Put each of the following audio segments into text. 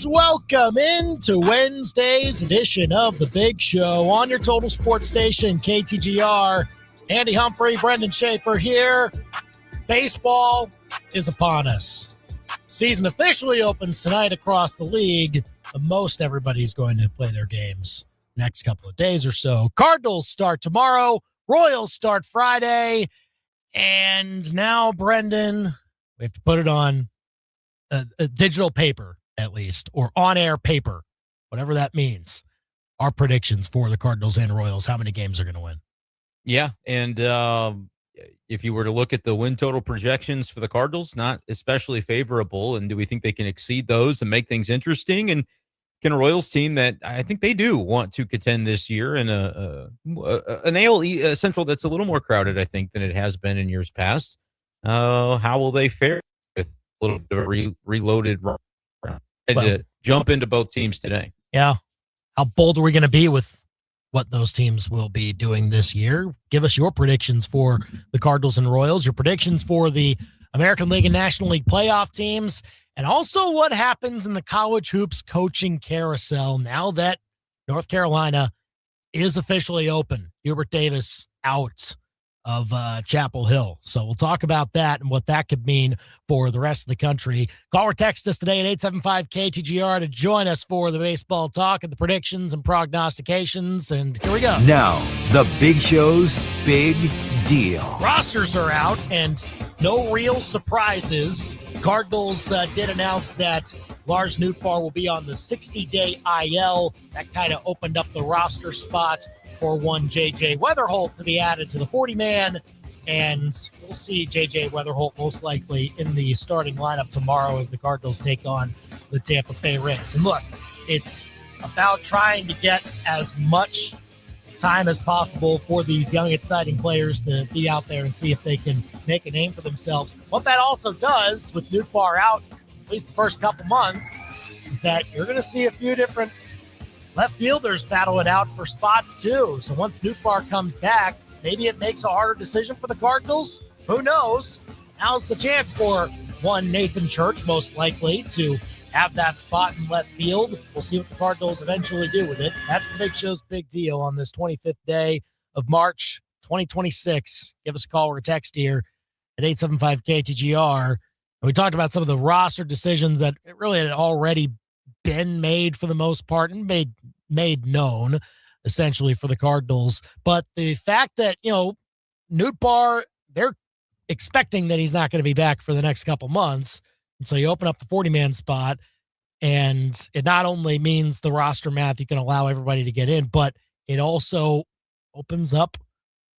Welcome into Wednesday's edition of The Big Show on your Total Sports Station, KTGR. Andy Humphrey, Brendan Schaefer here. Baseball is upon us. Season officially opens tonight across the league, but most everybody's going to play their games next couple of days or so. Cardinals start tomorrow. Royals start Friday. And now, Brendan, we have to put it on a digital paper, at least, or on-air paper, whatever that means. Our predictions for the Cardinals and Royals, how many games are going to win? Yeah, and if you were to look at the win total projections for the Cardinals, not especially favorable, and do we think they can exceed those and make things interesting? And can a Royals team that I think they do want to contend this year in an AL Central that's a little more crowded, I think, than it has been in years past, how will they fare with a little bit of a reloaded run? And to jump into both teams today. Yeah. How bold are we going to be with what those teams will be doing this year? Give us your predictions for the Cardinals and Royals, your predictions for the American League and National League playoff teams, and also what happens in the college hoops coaching carousel now that North Carolina is officially open. Hubert Davis out of Chapel Hill. So we'll talk about that and what that could mean for the rest of the country. Call or text us today at 875-KTGR to join us for the baseball talk and the predictions and prognostications. And here we go. Now, the Big Show's Big Deal. Rosters are out and no real surprises. Cardinals did announce that Lars Nootbaar will be on the 60-day IL. That kind of opened up the roster spot for one J.J. Weatherholt to be added to the 40-man, and we'll see J.J. Weatherholt most likely in the starting lineup tomorrow as the Cardinals take on the Tampa Bay Rays. And look, it's about trying to get as much time as possible for these young, exciting players to be out there and see if they can make a name for themselves. What that also does with Nootbaar out, at least the first couple months, is that you're going to see a few different left fielders battle it out for spots too. So once Nootbaar comes back, maybe it makes a harder decision for the Cardinals. Who knows? Now's the chance for one Nathan Church, most likely, to have that spot in left field. We'll see what the Cardinals eventually do with it. That's the Big Show's Big Deal on this 25th day of March 2026. Give us a call or a text here at 875-KTGR. And we talked about some of the roster decisions that really had already been made for the most part and made known essentially for the Cardinals. But the fact that, Nootbaar, they're expecting that he's not going to be back for the next couple months. And so you open up the 40-man spot, and it not only means the roster math, you can allow everybody to get in, but it also opens up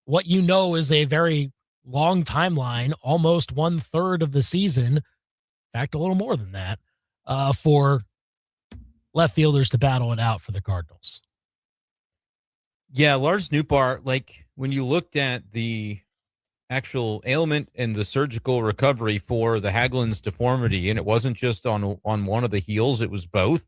what is a very long timeline, almost 1/3 of the season. In fact, a little more than that, for left fielders to battle it out for the Cardinals. Yeah, Lars Nootbaar, when you looked at the actual ailment and the surgical recovery for the Hagelin's deformity, and it wasn't just on one of the heels, it was both.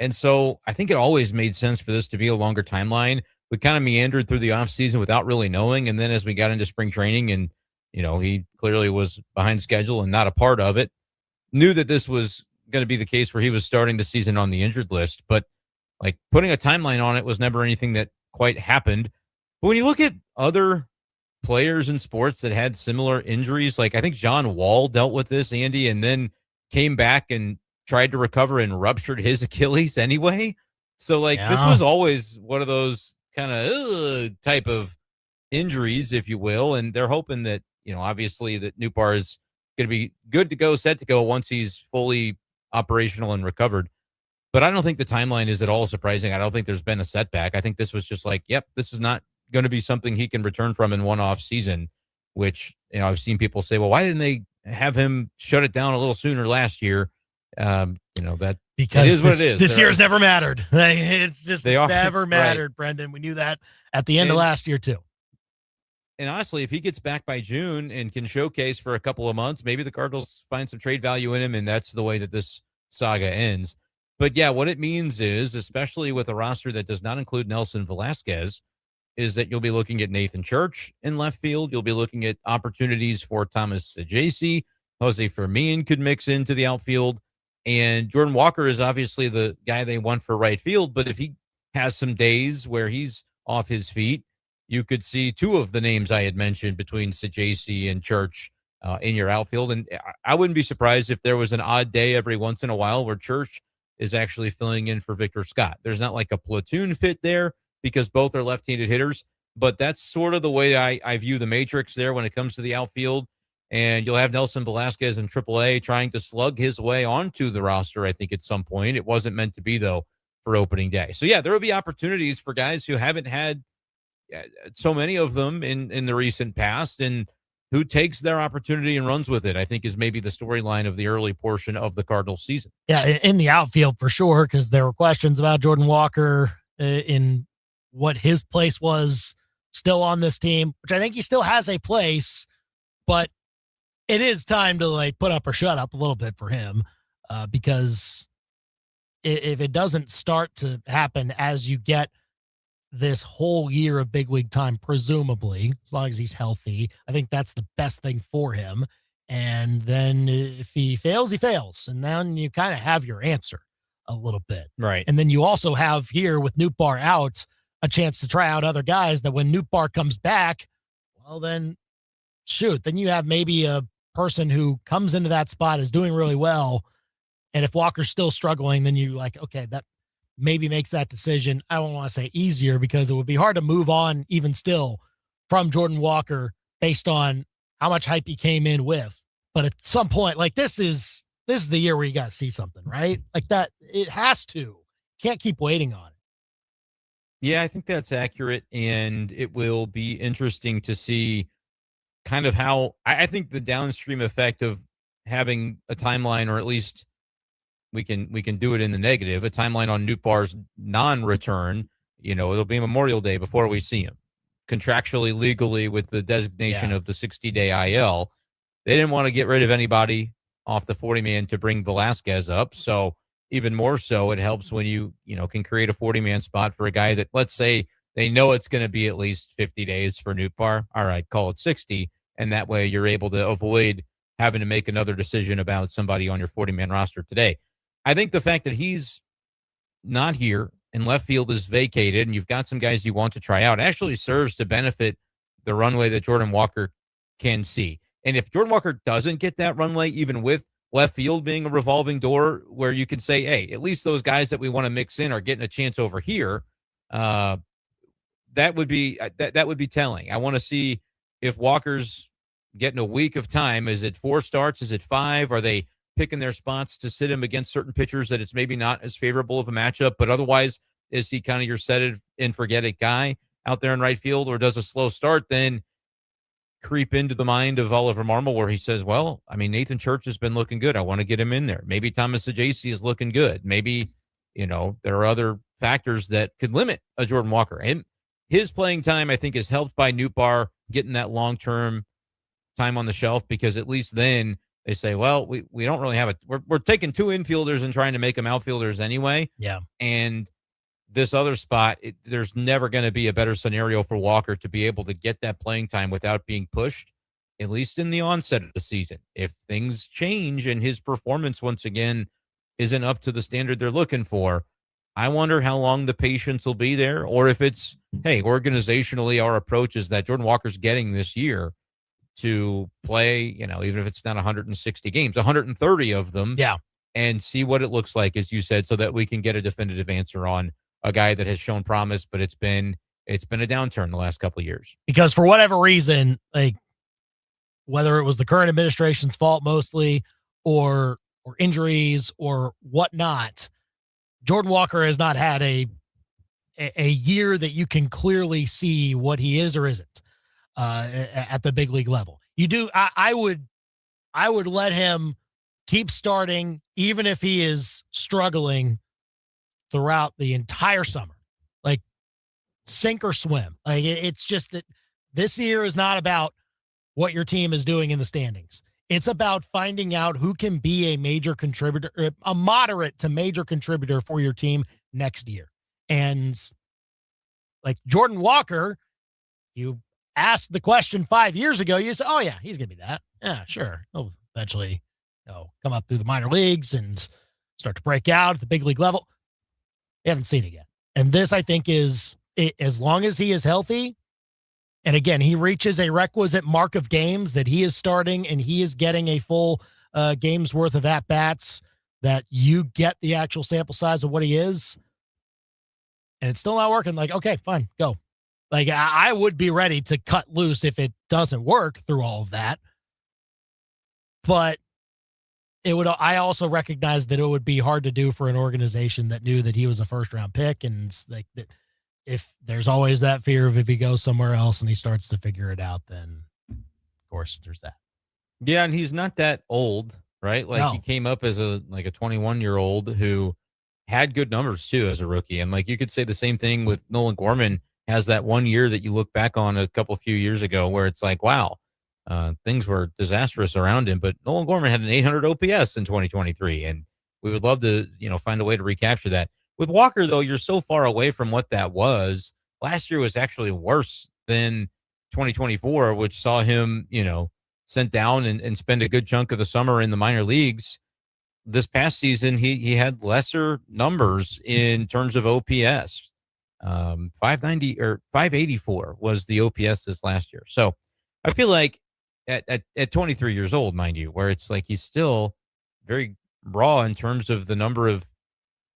And so I think it always made sense for this to be a longer timeline. We kind of meandered through the offseason without really knowing, and then as we got into spring training and, he clearly was behind schedule and not a part of it, knew that this was going to be the case where he was starting the season on the injured list, but putting a timeline on it was never anything that quite happened. But when you look at other players in sports that had similar injuries, I think John Wall dealt with this, Andy, and then came back and tried to recover and ruptured his Achilles anyway. So This was always one of those kind of type of injuries, if you will. And they're hoping that, obviously that Nootbaar is going to be good to go, set to go once he's fully operational and recovered. But I don't think the timeline is at all surprising. I don't think there's been a setback. I think this was just this is not going to be something he can return from in one off season, which, I've seen people say, well, why didn't they have him shut it down a little sooner last year? That because it is what it is. This year's never mattered. It's just never mattered, right. Brendan. We knew that at the end of last year too. And honestly, if he gets back by June and can showcase for a couple of months, maybe the Cardinals find some trade value in him, and that's the way that this saga ends. But yeah, what it means is, especially with a roster that does not include Nelson Velasquez, is that you'll be looking at Nathan Church in left field. You'll be looking at opportunities for Thomas Ajayci. Jose Fermin could mix into the outfield. And Jordan Walker is obviously the guy they want for right field. But if he has some days where he's off his feet, you could see two of the names I had mentioned between Sajacy and Church in your outfield. And I wouldn't be surprised if there was an odd day every once in a while where Church is actually filling in for Victor Scott. There's not like a platoon fit there because both are left-handed hitters, but that's sort of the way I view the matrix there when it comes to the outfield. And you'll have Nelson Velasquez in AAA trying to slug his way onto the roster, I think, at some point. It wasn't meant to be, though, for opening day. So, yeah, there will be opportunities for guys who haven't had so many of them in the recent past, and who takes their opportunity and runs with it, I think, is maybe the storyline of the early portion of the Cardinals season. Yeah, in the outfield for sure, because there were questions about Jordan Walker in what his place was still on this team, which I think he still has a place, but it is time to like put up or shut up a little bit for him, because if it doesn't start to happen as you get this whole year of big league time, presumably, as long as he's healthy, I think that's the best thing for him. And then if he fails, he fails. And then you kind of have your answer a little bit. Right. And then you also have here with Nootbaar out a chance to try out other guys that when Nootbaar comes back, well, then shoot, then you have maybe a person who comes into that spot is doing really well. And if Walker's still struggling, then you like, okay, that maybe makes that decision, I don't want to say easier, because it would be hard to move on even still from Jordan Walker based on how much hype he came in with. But at some point, like this is the year where you got to see something, right? Like that, it has to. Can't keep waiting on it. Yeah, I think that's accurate. And it will be interesting to see kind of how I think the downstream effect of having a timeline, or at least we can do it in the negative, a timeline on Nootbaar's non-return. It'll be Memorial Day before we see him. Contractually, legally, with the designation of the 60-day IL, they didn't want to get rid of anybody off the 40-man to bring Velasquez up. So even more so, it helps when you can create a 40-man spot for a guy that, let's say, they know it's going to be at least 50 days for Nootbaar. All right, call it 60. And that way you're able to avoid having to make another decision about somebody on your 40-man roster today. I think the fact that he's not here and left field is vacated and you've got some guys you want to try out actually serves to benefit the runway that Jordan Walker can see. And if Jordan Walker doesn't get that runway, even with left field being a revolving door where you can say, hey, at least those guys that we want to mix in are getting a chance over here, that would be telling. I want to see if Walker's getting a week of time. Is it 4 starts? Is it 5? Are they picking their spots to sit him against certain pitchers that it's maybe not as favorable of a matchup, but otherwise, is he kind of your set it and forget it guy out there in right field, or does a slow start then creep into the mind of Oliver Marmol where he says, well, I mean, Nathan Church has been looking good. I want to get him in there. Maybe Thomas Sajacy is looking good. Maybe, there are other factors that could limit a Jordan Walker. And his playing time, I think, is helped by Nootbaar getting that long-term time on the shelf, because at least then they say, well, we don't really have we're taking 2 infielders and trying to make them outfielders anyway. Yeah. And this other spot, there's never going to be a better scenario for Walker to be able to get that playing time without being pushed, at least in the onset of the season. If things change and his performance once again isn't up to the standard they're looking for, I wonder how long the patience will be there, or if it's, hey, organizationally, our approach is that Jordan Walker's getting this year to play, even if it's not 160 games, 130 of them. Yeah. And see what it looks like, as you said, so that we can get a definitive answer on a guy that has shown promise, but it's been a downturn the last couple of years. Because for whatever reason, like whether it was the current administration's fault mostly, or injuries or whatnot, Jordan Walker has not had a year that you can clearly see what he is or isn't at the big league level. You do. I would let him keep starting, even if he is struggling throughout the entire summer, like sink or swim. Like it's just that this year is not about what your team is doing in the standings. It's about finding out who can be a major contributor, a moderate to major contributor for your team next year. And like Jordan Walker, you asked the question 5 years ago, you said, oh yeah, he's going to be that. Yeah, sure. He'll eventually come up through the minor leagues and start to break out at the big league level. We haven't seen it yet. And this, I think, is as long as he is healthy, and again, he reaches a requisite mark of games that he is starting and he is getting a full game's worth of at-bats, that you get the actual sample size of what he is, and it's still not working. Like, okay, fine, go. Like, I would be ready to cut loose if it doesn't work through all of that. But I also recognize that it would be hard to do for an organization that knew that he was a first-round pick, and like that. If there's always that fear of if he goes somewhere else and he starts to figure it out, then of course there's that. Yeah, and he's not that old, right? Like he came up as a 21-year-old who had good numbers too as a rookie. And like you could say the same thing with Nolan Gorman. Has that 1 year that you look back on a few years ago where it's like, wow, things were disastrous around him. But Nolan Gorman had an 800 OPS in 2023, and we would love to, find a way to recapture that. With Walker, though, you're so far away from what that was. Last year was actually worse than 2024, which saw him, sent down and spend a good chunk of the summer in the minor leagues. This past season, he had lesser numbers in terms of OPS. 590 or 584 was the OPS this last year. So I feel like at 23 years old, mind you, where it's like he's still very raw in terms of the number of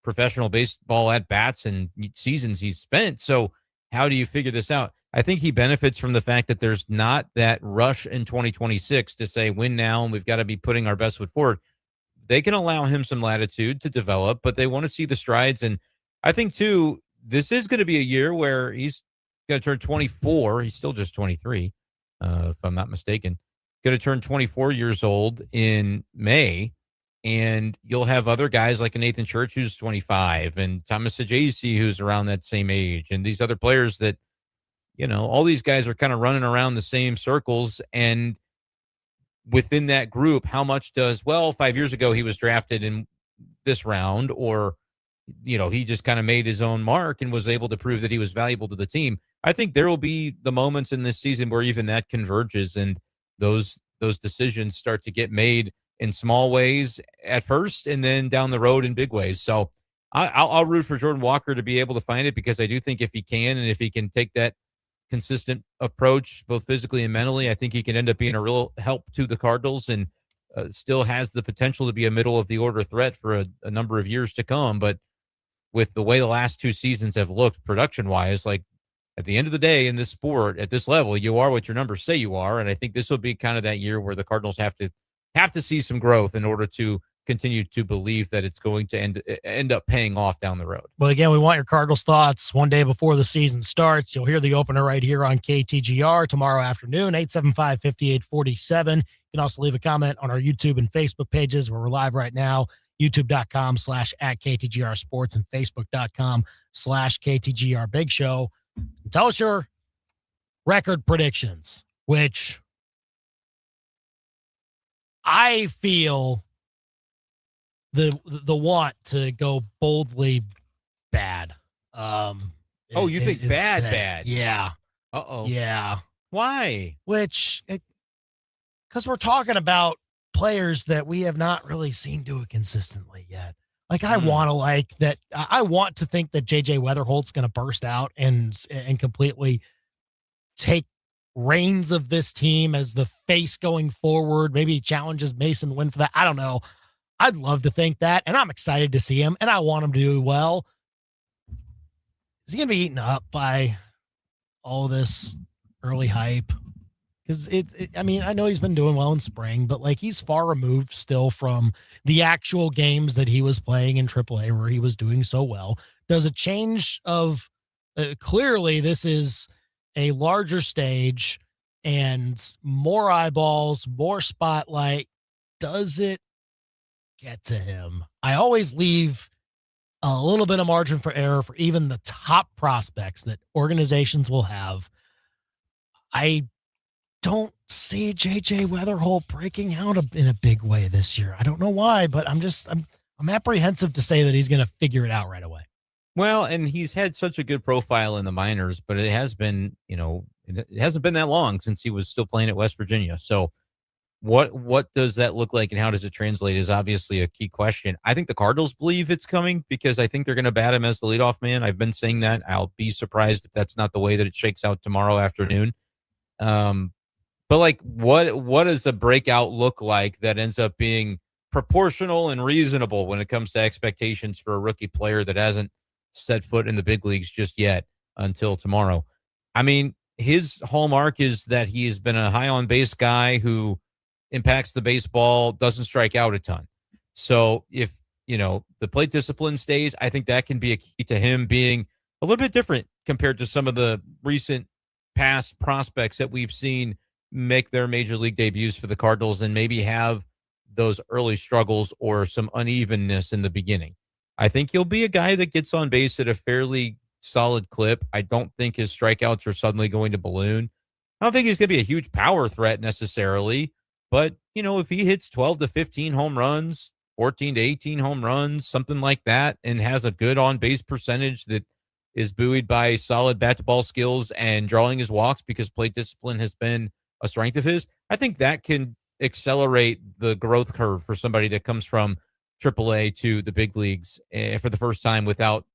professional baseball at bats and seasons he's spent. So how do you figure this out? I think he benefits from the fact that there's not that rush in 2026 to say win now and we've got to be putting our best foot forward. They can allow him some latitude to develop, but they want to see the strides. And I think too, this is going to be a year where he's going to turn 24. He's still just 23, if I'm not mistaken. Going to turn 24 years old in May. And you'll have other guys like a Nathan Church, who's 25, and Thomas Sajazi, who's around that same age. And these other players that, all these guys are kind of running around the same circles. And within that group, how much does, 5 years ago, he was drafted in this round, or, he just kind of made his own mark and was able to prove that he was valuable to the team. I think there will be the moments in this season where even that converges and those decisions start to get made in small ways at first and then down the road in big ways. So I'll root for Jordan Walker to be able to find it, because I do think if he can, and if he can take that consistent approach, both physically and mentally, I think he can end up being a real help to the Cardinals, and still has the potential to be a middle of the order threat for a number of years to come. But with the way the last two seasons have looked production wise, like at the end of the day in this sport, at this level, you are what your numbers say you are. And I think this will be kind of that year where the Cardinals have to see some growth in order to continue to believe that it's going to end up paying off down the road. Well, again, we want your Cardinals thoughts one day before the season starts. You'll hear the opener right here on KTGR tomorrow afternoon, 875-5847. You can also leave a comment on our YouTube and Facebook pages where we're live right now, youtube.com/@KTGR Sports and Facebook.com/KTGR Big Show. And tell us your record predictions, which I feel the want to go boldly bad. You think bad? Yeah. Uh-oh. Yeah. Why? Because we're talking about players that we have not really seen do it consistently yet. Like, I want to think that JJ Weatherholt's going to burst out and completely take reins of this team as the face going forward. Maybe he challenges Mason Wynn for that. I don't know. I'd love to think that, and I'm excited to see him, and I want him to do well. Is he going to be eaten up by all this early hype? Because I know he's been doing well in spring, but like, he's far removed still from the actual games that he was playing in AAA where he was doing so well. Does a change of clearly this is a larger stage and more eyeballs, more spotlight. Does it get to him? I always leave a little bit of margin for error for even the top prospects that organizations will have. I don't see JJ Weatherholt breaking out in a big way this year. I don't know why, but I'm apprehensive to say that he's going to figure it out right away. Well, and he's had such a good profile in the minors, but it has been, it hasn't been that long since he was still playing at West Virginia. So What does that look like and how does it translate is obviously a key question. I think the Cardinals believe it's coming because I think they're going to bat him as the leadoff man. I've been saying that. I'll be surprised if that's not the way that it shakes out tomorrow afternoon. But like, what does a breakout look like that ends up being proportional and reasonable when it comes to expectations for a rookie player that hasn't set foot in the big leagues just yet until tomorrow? I mean, his hallmark is that he has been a high on base guy who impacts the baseball, doesn't strike out a ton. So if, the plate discipline stays, I think that can be a key to him being a little bit different compared to some of the recent past prospects that we've seen make their major league debuts for the Cardinals and maybe have those early struggles or some unevenness in the beginning. I think he'll be a guy that gets on base at a fairly solid clip. I don't think his strikeouts are suddenly going to balloon. I don't think he's going to be a huge power threat necessarily, but if he hits 12 to 15 home runs, 14 to 18 home runs, something like that, and has a good on base percentage that is buoyed by solid bat to ball skills and drawing his walks because plate discipline has been a strength of his, I think that can accelerate the growth curve for somebody that comes from AAA to the big leagues for the first time without,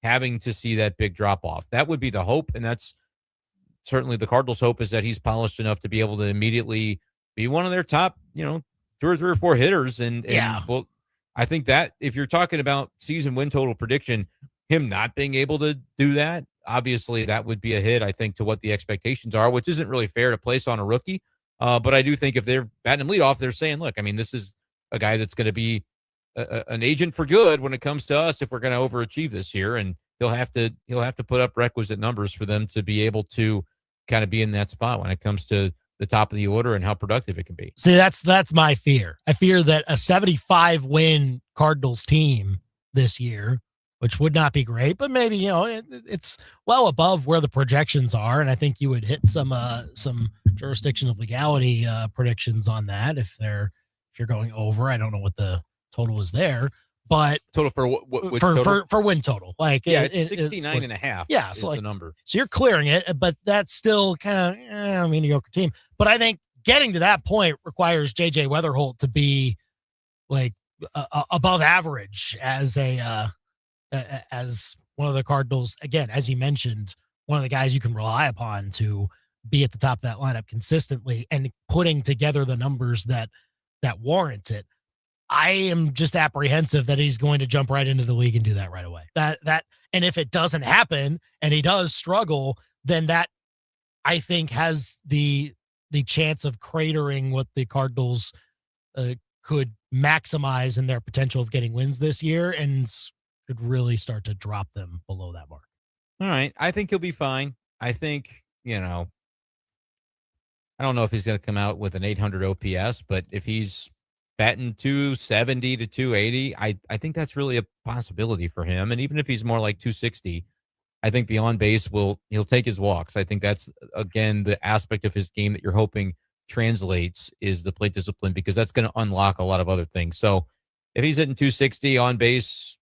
having to see that big drop off. That would be the hope. And that's certainly the Cardinals' hope, is that he's polished enough to be able to immediately be one of their top, 2 or 3 or 4 hitters. And well, I think that if you're talking about season win total prediction, him not being able to do that, obviously that would be a hit, I think, to what the expectations are, which isn't really fair to place on a rookie. But I do think if they're batting him leadoff, they're saying, look, I mean, this is a guy that's going to be an agent for good when it comes to us if we're going to overachieve this year, and he'll have to put up requisite numbers for them to be able to kind of be in that spot when it comes to the top of the order and how productive it can be. See, that's my fear. I fear that a 75 win Cardinals team this year, which would not be great, but maybe, it's well above where the projections are. And I think you would hit some jurisdiction of legality predictions on that if you're going over. I don't know what the total is there, but total for which total? For win total. Like, it's 69 and a half. Yeah. So the number. So you're clearing it, but that's still kind of mediocre team. But I think getting to that point requires JJ Weatherholt to be like above average as one of the Cardinals, again, as you mentioned, one of the guys you can rely upon to be at the top of that lineup consistently and putting together the numbers that warrant it. I am just apprehensive that he's going to jump right into the league and do that right away. And if it doesn't happen and he does struggle, then that, I think, has the chance of cratering what the Cardinals could maximize in their potential of getting wins this year and could really start to drop them below that mark. All right. I think he'll be fine. I think, I don't know if he's going to come out with an 800 OPS, but if he's batting 270 to 280, I think that's really a possibility for him. And even if he's more like 260, I think the on base he'll take his walks. I think that's, again, the aspect of his game that you're hoping translates is the plate discipline, because that's going to unlock a lot of other things. So if he's hitting 260 on base,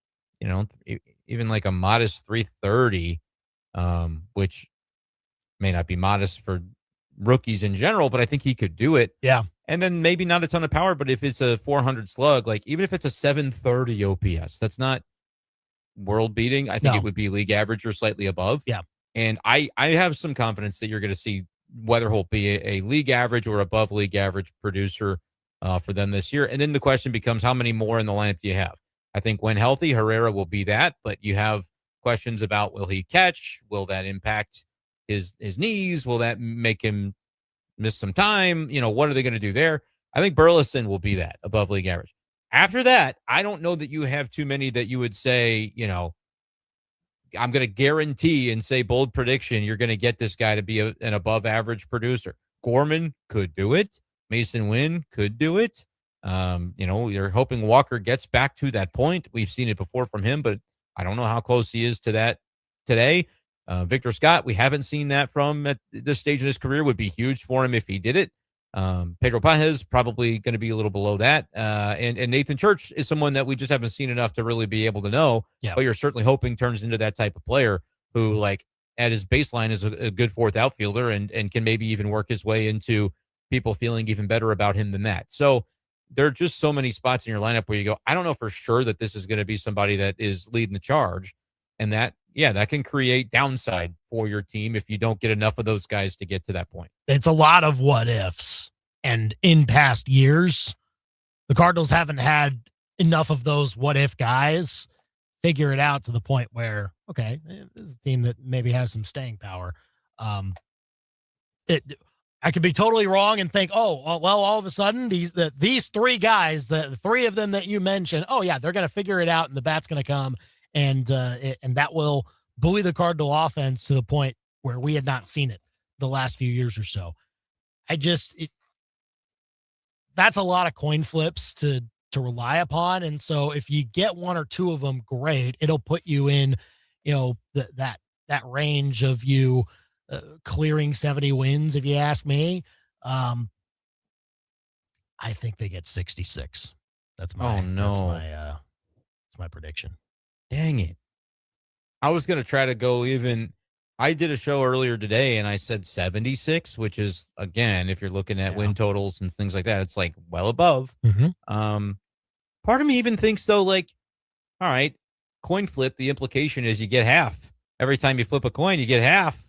even like a modest 330, which may not be modest for rookies in general, but I think he could do it. Yeah. And then maybe not a ton of power, but if it's a 400 slug, like even if it's a 730 OPS, that's not world beating. I think it would be league average or slightly above. Yeah. And I have some confidence that you're going to see Weatherholt be a league average or above league average producer for them this year. And then the question becomes, how many more in the lineup do you have? I think when healthy, Herrera will be that, but you have questions about, will he catch? Will that impact his knees? Will that make him miss some time? What are they going to do there? I think Burleson will be that above league average. After that, I don't know that you have too many that you would say, I'm going to guarantee and say bold prediction, you're going to get this guy to be an above average producer. Gorman could do it. Mason Wynn could do it. You're hoping Walker gets back to that point. We've seen it before from him, but I don't know how close he is to that today. Victor Scott, we haven't seen that from at this stage in his career. Would be huge for him if he did it. Pedro Pages probably going to be a little below that. And Nathan Church is someone that we just haven't seen enough to really be able to know. Yeah. But you're certainly hoping turns into that type of player who, like, at his baseline is a good fourth outfielder and can maybe even work his way into people feeling even better about him than that. So there are just so many spots in your lineup where you go, I don't know for sure that this is going to be somebody that is leading the charge. And that can create downside for your team if you don't get enough of those guys to get to that point. It's a lot of what ifs. And in past years, the Cardinals haven't had enough of those what if guys figure it out to the point where, okay, this is a team that maybe has some staying power. I could be totally wrong and think, oh, well, all of a sudden these three guys, the three of them that you mentioned, oh yeah, they're going to figure it out and the bat's going to come, and that will buoy the Cardinal offense to the point where we had not seen it the last few years or so. That's a lot of coin flips to rely upon. And so if you get one or two of them, great. It'll put you in, that range of you clearing 70 wins, if you ask me. I think they get 66. That's my prediction. Dang it. I was going to try to go even. I did a show earlier today and I said 76, which is, again, if you're looking at win totals and things like that, it's like well above. Mm-hmm. Part of me even thinks, though, like, all right, coin flip, the implication is you get half. Every time you flip a coin, you get half.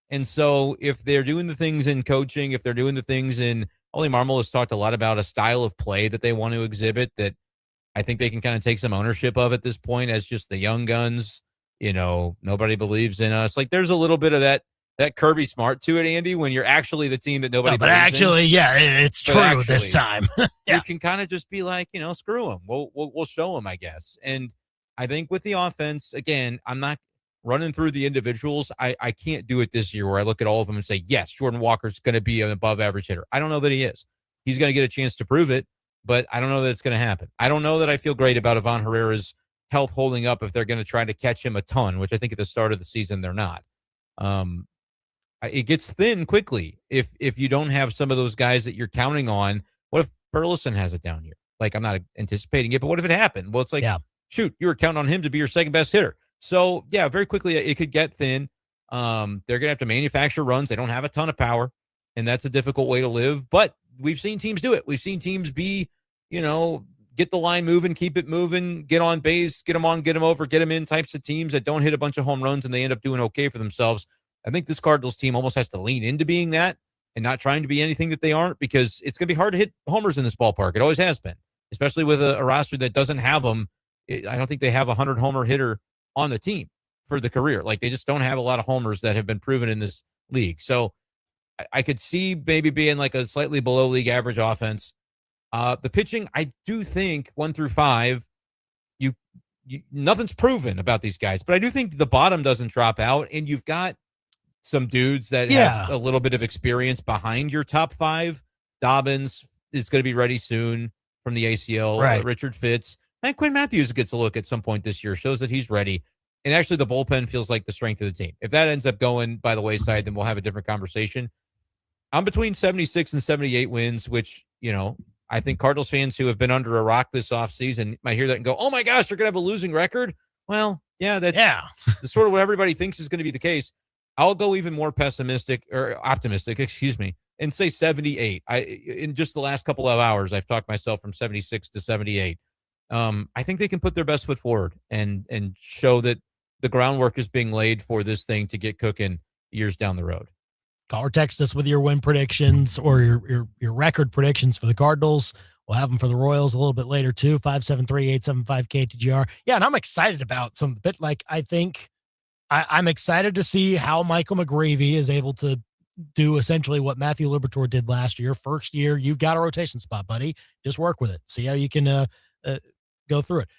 And so if they're doing the things in coaching, if they're doing the things in, Oli Marmol has talked a lot about a style of play that they want to exhibit that I think they can kind of take some ownership of at this point as just the young guns. Nobody believes in us. Like, there's a little bit of that Kirby Smart to it, Andy, when you're actually the team that nobody believes actually, in. Yeah, it's true actually, this time. You can kind of just be like, screw them. We'll show them, I guess. And I think with the offense, again, I'm not running through the individuals. I can't do it this year where I look at all of them and say, yes, Jordan Walker's going to be an above average hitter. I don't know that he is. He's going to get a chance to prove it, but I don't know that it's going to happen. I don't know that I feel great about Ivan Herrera's health holding up if they're going to try to catch him a ton, which I think at the start of the season they're not. It gets thin quickly if you don't have some of those guys that you're counting on. What if Burleson has it down here? Like, I'm not anticipating it, but what if it happened? Well, it's like, shoot, you were counting on him to be your second best hitter. So, yeah, very quickly it could get thin. They're going to have to manufacture runs. They don't have a ton of power, and that's a difficult way to live. But we've seen teams do it. We've seen teams be, get the line moving, keep it moving, get on base, get them on, get them over, get them in types of teams that don't hit a bunch of home runs and they end up doing okay for themselves. I think this Cardinals team almost has to lean into being that and not trying to be anything that they aren't, because it's going to be hard to hit homers in this ballpark. It always has been, especially with a roster that doesn't have them. I don't think they have a 100-homer hitter on the team for the career. Like, they just don't have a lot of homers that have been proven in this league. So I could see maybe being like a slightly below league average offense. The pitching, I do think 1 through 5, you nothing's proven about these guys, but I do think the bottom doesn't drop out, and you've got some dudes that have a little bit of experience behind your top 5. Dobbins is going to be ready soon from the ACL. Right. Richard Fitz. And Quinn Matthews gets a look at some point this year, shows that he's ready. And actually, the bullpen feels like the strength of the team. If that ends up going by the wayside, then we'll have a different conversation. I'm between 76 and 78 wins, which, I think Cardinals fans who have been under a rock this offseason might hear that and go, oh my gosh, they're going to have a losing record. Well, that's sort of what everybody thinks is going to be the case. I'll go even more optimistic, and say 78. In just the last couple of hours, I've talked myself from 76 to 78. I think they can put their best foot forward and show that the groundwork is being laid for this thing to get cooking years down the road. Call or text us with your win predictions or your record predictions for the Cardinals. We'll have them for the Royals a little bit later too. 573-875-KTGR. Yeah, and I'm excited about some bit. Like, I think I'm excited to see how Michael McGreevy is able to do essentially what Matthew Liberatore did last year. First year, you've got a rotation spot, buddy. Just work with it. See how you can go through it.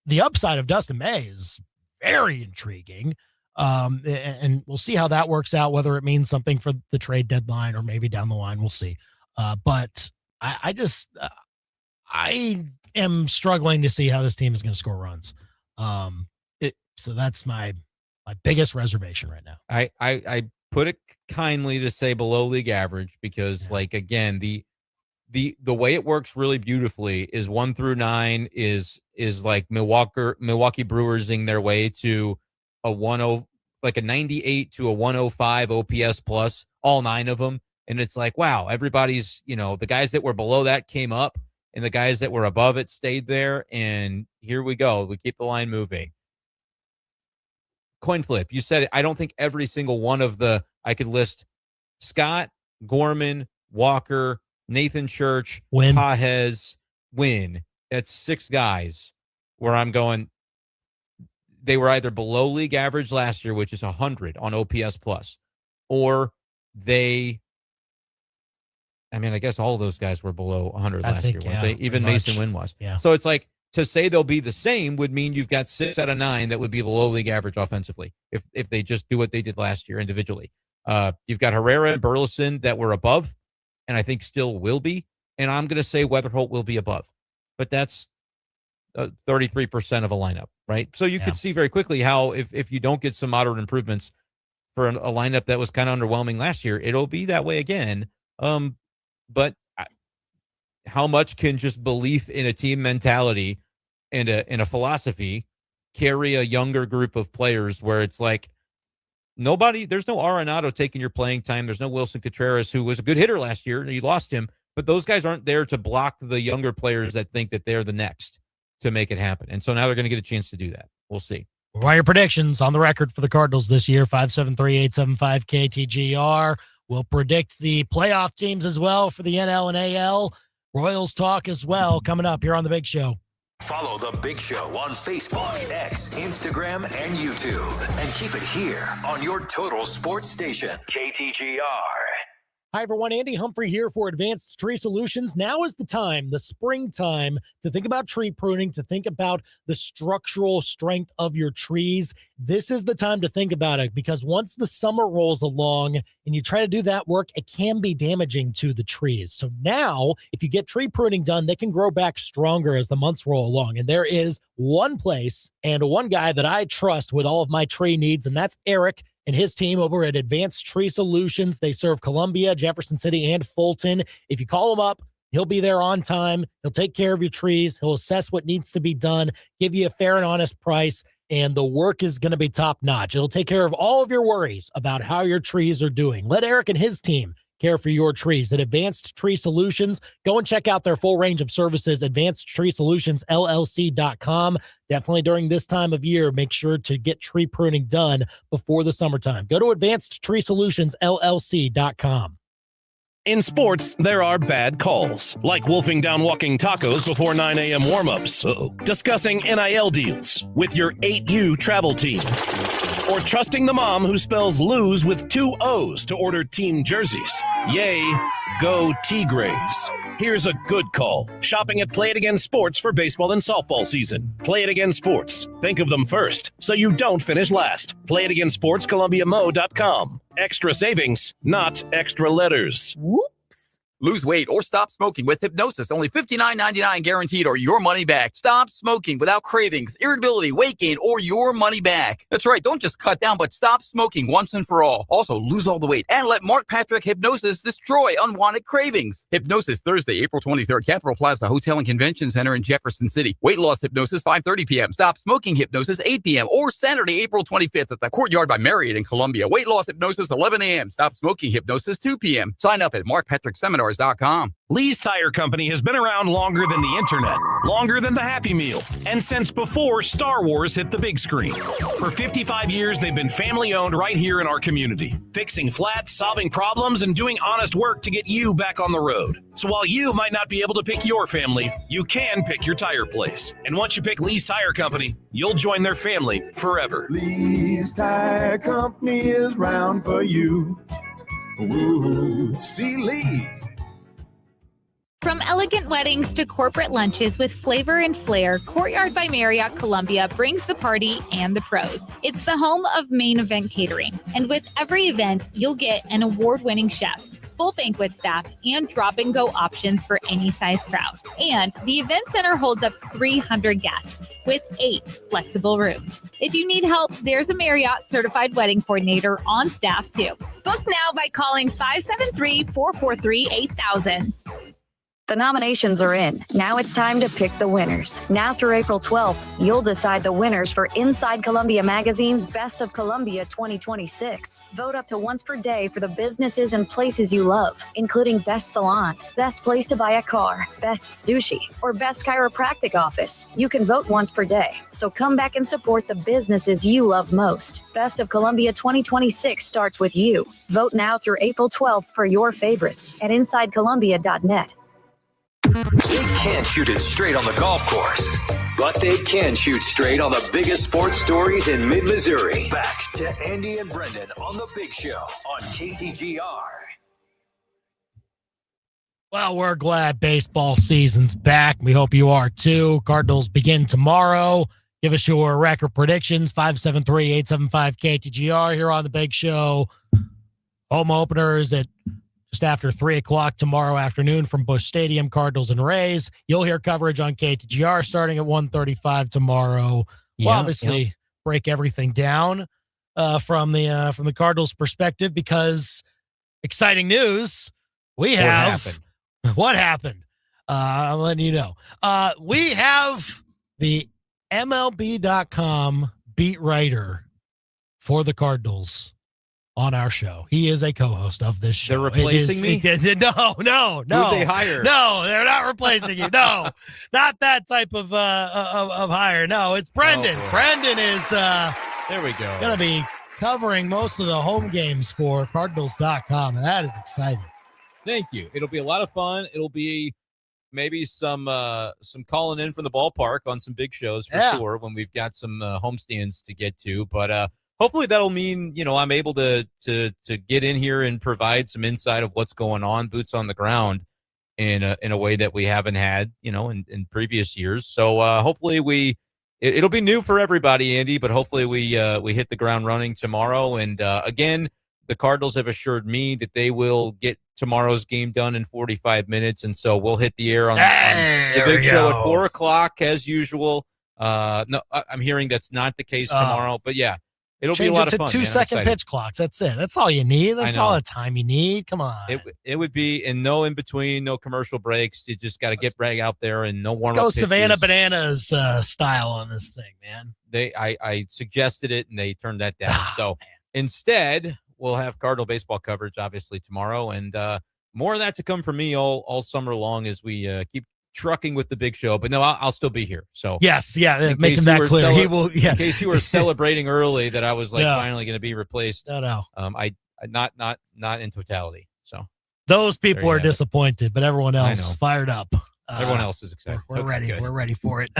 The upside of Dustin May is very intriguing. And we'll see how that works out, whether it means something for the trade deadline or maybe down the line. We'll see. But I am struggling to see how this team is going to score runs. So that's my biggest reservation right now. I put it kindly to say below league average because, like, again, the way it works really beautifully is 1 through 9 is like Milwaukee Brewersing their way to a 10, like a 98 to a 105 OPS plus, all 9 of them. And it's like, wow, everybody's, the guys that were below that came up and the guys that were above it stayed there. And here we go. We keep the line moving. Coin flip. You said it. I don't think every single one of I could list Scott, Gorman, Walker, Nathan Church, Pajes, Wynn. That's 6 guys where I'm going, they were either below league average last year, which is 100 on OPS plus, or I guess all of those guys were below 100 last year. Yeah, even Mason Wynn was. Yeah. So it's like, to say they'll be the same would mean you've got 6 out of 9 that would be below league average offensively if they just do what they did last year individually. You've got Herrera and Burleson that were above, and I think still will be. And I'm going to say Weatherholt will be above. But that's 33% of a lineup, right? So you could see very quickly how if you don't get some moderate improvements for a lineup that was kind of underwhelming last year, it'll be that way again. But how much can just belief in a team mentality and a philosophy carry a younger group of players where it's like there's no Arenado taking your playing time. There's no Wilson Contreras, who was a good hitter last year. You lost him, but those guys aren't there to block the younger players that think that they're the next to make it happen. And so now they're going to get a chance to do that. We'll see. What are your predictions on the record for the Cardinals this year? 573-875-KTGR. We'll predict the playoff teams as well for the NL and AL. Royals talk as well coming up here on The Big Show. Follow The Big Show on Facebook, X, Instagram, and YouTube. And keep it here on your total sports station, KTGR. Hi, everyone. Andy Humphrey here for Advanced Tree Solutions. Now is the time, the springtime, to think about tree pruning, to think about the structural strength of your trees. This is the time to think about it, because once the summer rolls along and you try to do that work, it can be damaging to the trees. So now, if you get tree pruning done, they can grow back stronger as the months roll along. And there is one place and one guy that I trust with all of my tree needs, and that's Eric and his team over at Advanced Tree Solutions. They serve Columbia, Jefferson City, and Fulton. If you call him up, he'll be there on time. He'll take care of your trees. He'll assess what needs to be done, give you a fair and honest price, and the work is going to be top-notch. It'll take care of all of your worries about how your trees are doing. Let Eric and his team care for your trees at Advanced Tree Solutions. Go and check out their full range of services, advancedtreesolutionsllc.com. Definitely during this time of year, make sure to get tree pruning done before the summertime. Go to advancedtreesolutionsllc.com. In sports, there are bad calls, like wolfing down walking tacos before 9 a.m. warm-ups, discussing NIL deals with your 8U travel team, or trusting the mom who spells lose with 2 O's to order team jerseys. Yay, go Tigres. Here's a good call. Shopping at Play It Again Sports for baseball and softball season. Play It Again Sports. Think of them first, so you don't finish last. Play It Again Sports, ColumbiaMo.com. Extra savings, not extra letters. Whoops. Lose weight or stop smoking with hypnosis. Only $59.99 guaranteed or your money back. Stop smoking without cravings, irritability, weight gain, or your money back. That's right. Don't just cut down, but stop smoking once and for all. Also, lose all the weight and let Mark Patrick Hypnosis destroy unwanted cravings. Hypnosis Thursday, April 23rd, Capitol Plaza Hotel and Convention Center in Jefferson City. Weight loss hypnosis, 5:30 p.m. Stop smoking hypnosis, 8 p.m. Or Saturday, April 25th at the Courtyard by Marriott in Columbia. Weight loss hypnosis, 11 a.m. Stop smoking hypnosis, 2 p.m. Sign up at markpatrickseminars.com. Lee's Tire Company has been around longer than the internet, longer than the Happy Meal, and since before Star Wars hit the big screen. For 55 years, they've been family-owned right here in our community, fixing flats, solving problems, and doing honest work to get you back on the road. So while you might not be able to pick your family, you can pick your tire place. And once you pick Lee's Tire Company, you'll join their family forever. Lee's Tire Company is round for you. Ooh, see Lee's. From elegant weddings to corporate lunches with flavor and flair, Courtyard by Marriott Columbia brings the party and the pros. It's the home of Main Event Catering. And with every event, you'll get an award-winning chef, full banquet staff, and drop-and-go options for any size crowd. And the event center holds up to 300 guests with 8 flexible rooms. If you need help, there's a Marriott certified wedding coordinator on staff too. Book now by calling 573-443-8000. The nominations are in. Now it's time to pick the winners. Now through April 12th, you'll decide the winners for Inside Columbia Magazine's Best of Columbia 2026. Vote up to once per day for the businesses and places you love, including Best Salon, Best Place to Buy a Car, Best Sushi, or Best Chiropractic Office. You can vote once per day, so come back and support the businesses you love most. Best of Columbia 2026 starts with you. Vote now through April 12th for your favorites at InsideColumbia.net. They can't shoot it straight on the golf course, but they can shoot straight on the biggest sports stories in mid-Missouri. Back to Andy and Brendan on The Big Show on KTGR. Well, we're glad baseball season's back. We hope you are too. Cardinals begin tomorrow. Give us your record predictions, 573-875-KTGR here on The Big Show. Home openers at just after 3 o'clock tomorrow afternoon from Busch Stadium, Cardinals and Rays. You'll hear coverage on KTGR starting at 1:35 tomorrow. We'll obviously break everything down from the Cardinals' perspective because exciting news. We have what happened. I'm letting you know. We have the MLB.com beat writer for the Cardinals on our show. He is a co-host of this show. They're replacing me? No. Who'd they hire? No, they're not replacing you. No, not that type of hire. No, it's Brendan. Oh, Brendan is there we go. going to be covering most of the home games for Cardinals.com, and that is exciting. Thank you. It'll be a lot of fun. It'll be maybe some calling in from the ballpark on some big shows for sure when we've got some homestands to get to. But hopefully that'll mean, I'm able to get in here and provide some insight of what's going on, boots on the ground in a way that we haven't had, in previous years. So hopefully it'll be new for everybody, Andy, but hopefully we hit the ground running tomorrow. And again, the Cardinals have assured me that they will get tomorrow's game done in 45 minutes. And so we'll hit the air on the big show at 4 o'clock as usual. No, I'm hearing that's not the case tomorrow, but yeah. It'll be a lot of fun. Change it to 2-second pitch clocks. That's it. That's all you need. That's all the time you need. Come on. It would be, and no in between, no commercial breaks. You just got to get right out there and no warm up. Let's go Savannah Bananas style on this thing, man. I suggested it and they turned that down. Instead, we'll have Cardinal baseball coverage obviously tomorrow, and more of that to come from me all summer long as we keep trucking with the big show. But no, I'll still be here. So yes, making that clear. He will. Yeah. In case you were celebrating early that I was finally going to be replaced. No. I not in totality. So those people are disappointed, but everyone else fired up. Everyone else is excited. We're ready. Good. We're ready for it.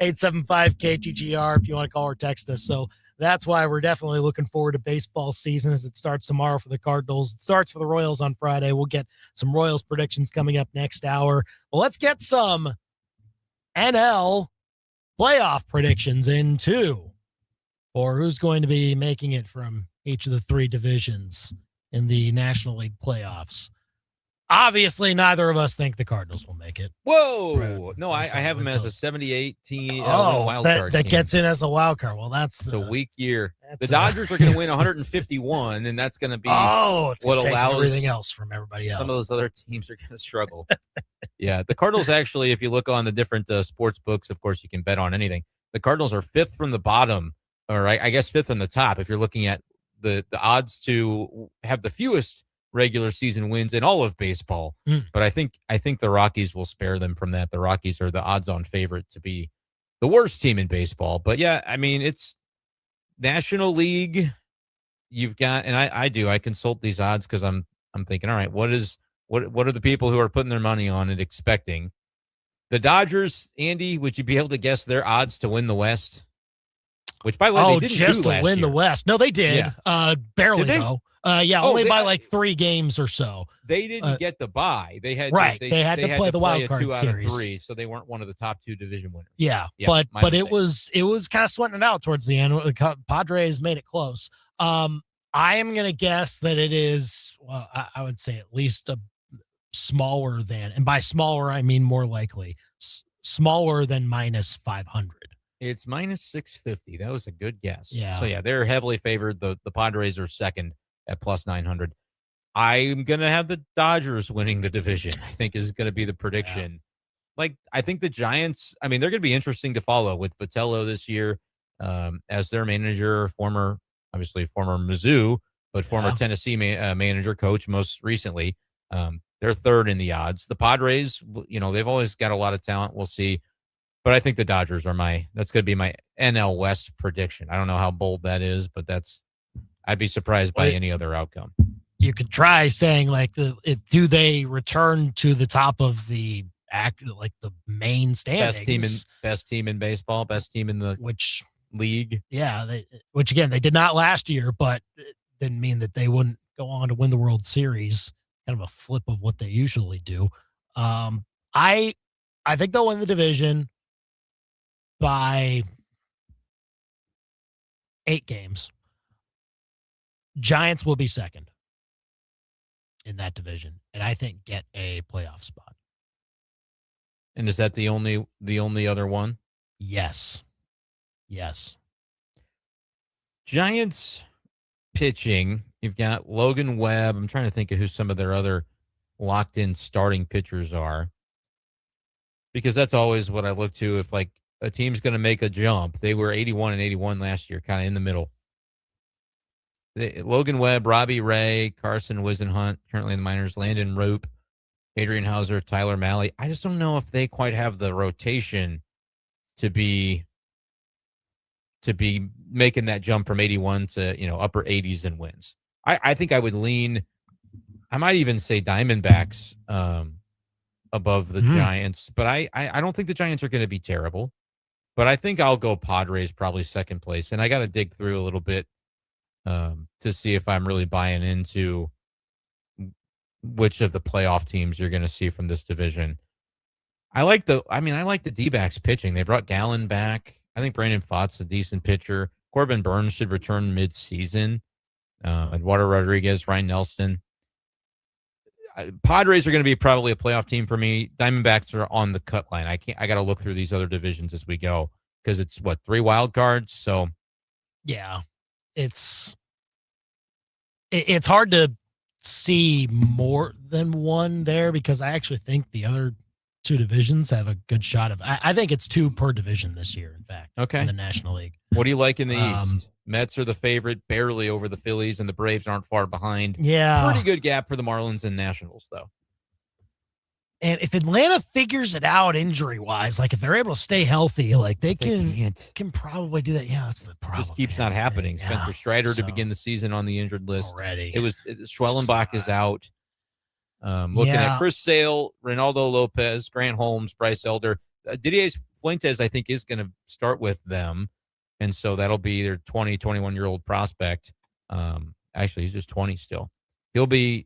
875-KTGR if you want to call or text us. So that's why we're definitely looking forward to baseball season as it starts tomorrow for the Cardinals. It starts for the Royals on Friday. We'll get some Royals predictions coming up next hour. Well, let's get some NL playoff predictions in too, for who's going to be making it from each of the three divisions in the National League playoffs. Obviously, neither of us think the Cardinals will make it. Whoa! No, I have them as a 78 team wild card. That gets in as a wild card. Well, it's a weak year. The Dodgers are going to win 151, and that's going to be it's what allows everything else from everybody else. Some of those other teams are going to struggle. Yeah, the Cardinals actually, if you look on the different sports books, of course, you can bet on anything. The Cardinals are fifth from the bottom, or I guess fifth from the top. If you're looking at the odds to have the fewest regular season wins in all of baseball. But I think the Rockies will spare them from that. The Rockies are the odds-on favorite to be the worst team in baseball. But yeah, I mean, it's National League. You've got, and I consult these odds because I'm thinking, all right, what are the people who are putting their money on it expecting? The Dodgers, Andy, would you be able to guess their odds to win the West? Which, by the way, they didn't just do last to win year. the West. No, they did. Yeah. Barely though. Only by like 3 games or so. They didn't get the bye. They had they had to play the wild card 2 series. out of 3, so they weren't one of the top 2 division winners. Yeah, but it was kind of sweating it out towards the end. Padres made it close. I am gonna guess that it is. Well, I would say at least a smaller than, and by smaller I mean more likely smaller than minus 500. It's minus 650. That was a good guess. Yeah. So yeah, they're heavily favored. The Padres are second at plus 900. I'm going to have the Dodgers winning the division, I think is going to be the prediction. Yeah. Like, I think the Giants, I mean, they're going to be interesting to follow with Vitello this year as their manager, obviously former Mizzou, but former Tennessee manager, coach most recently. They're third in the odds. The Padres, they've always got a lot of talent. We'll see. But I think the Dodgers are that's going to be my NL West prediction. I don't know how bold that is, but I'd be surprised by any other outcome. You could try saying do they return to the top of the the main standings? Best team in baseball, best team in the league. Yeah. Which again, they did not last year, but it didn't mean that they wouldn't go on to win the World Series. Kind of a flip of what they usually do. I think they'll win the division by 8 games. Giants will be second in that division, and I think get a playoff spot. And is that the only other one? Yes. Giants pitching. You've got Logan Webb. I'm trying to think of who some of their other locked-in starting pitchers are, because that's always what I look to if a team's going to make a jump. They were 81 and 81 last year, kind of in the middle. Logan Webb, Robbie Ray, Carson Wisenhunt, currently in the minors, Landon Roop, Adrian Hauser, Tyler Malley. I just don't know if they quite have the rotation to be making that jump from 81 to upper 80s in wins. I think I would lean. I might even say Diamondbacks above the Giants, but I don't think the Giants are going to be terrible. But I think I'll go Padres probably second place, and I got to dig through a little bit to see if I'm really buying into which of the playoff teams you're going to see from this division. I like the D-backs pitching. They brought Gallen back. I think Brandon Pfaadt's a decent pitcher. Corbin Burns should return mid-season. Eduardo Rodriguez, Ryan Nelson. Padres are going to be probably a playoff team for me. Diamondbacks are on the cut line. I got to look through these other divisions as we go because it's 3 wild cards. So yeah, it's hard to see more than one there because I actually think the other 2 divisions have a good shot of. I think it's 2 per division this year. In fact, in the National League. What do you like in the East? Mets are the favorite, barely over the Phillies, and the Braves aren't far behind. Yeah. Pretty good gap for the Marlins and Nationals, though. And if Atlanta figures it out injury-wise, if they're able to stay healthy, they can probably do that. Yeah, that's the problem. Just keeps not happening. Yeah. Spencer Strider to begin the season on the injured list. Already. Schwellenbach is out. Looking at Chris Sale, Ronaldo Lopez, Grant Holmes, Bryce Elder. Didier Fuentes, I think, is going to start with them. And so that'll be their 20, 21-year-old prospect. Actually, he's just 20 still. He'll be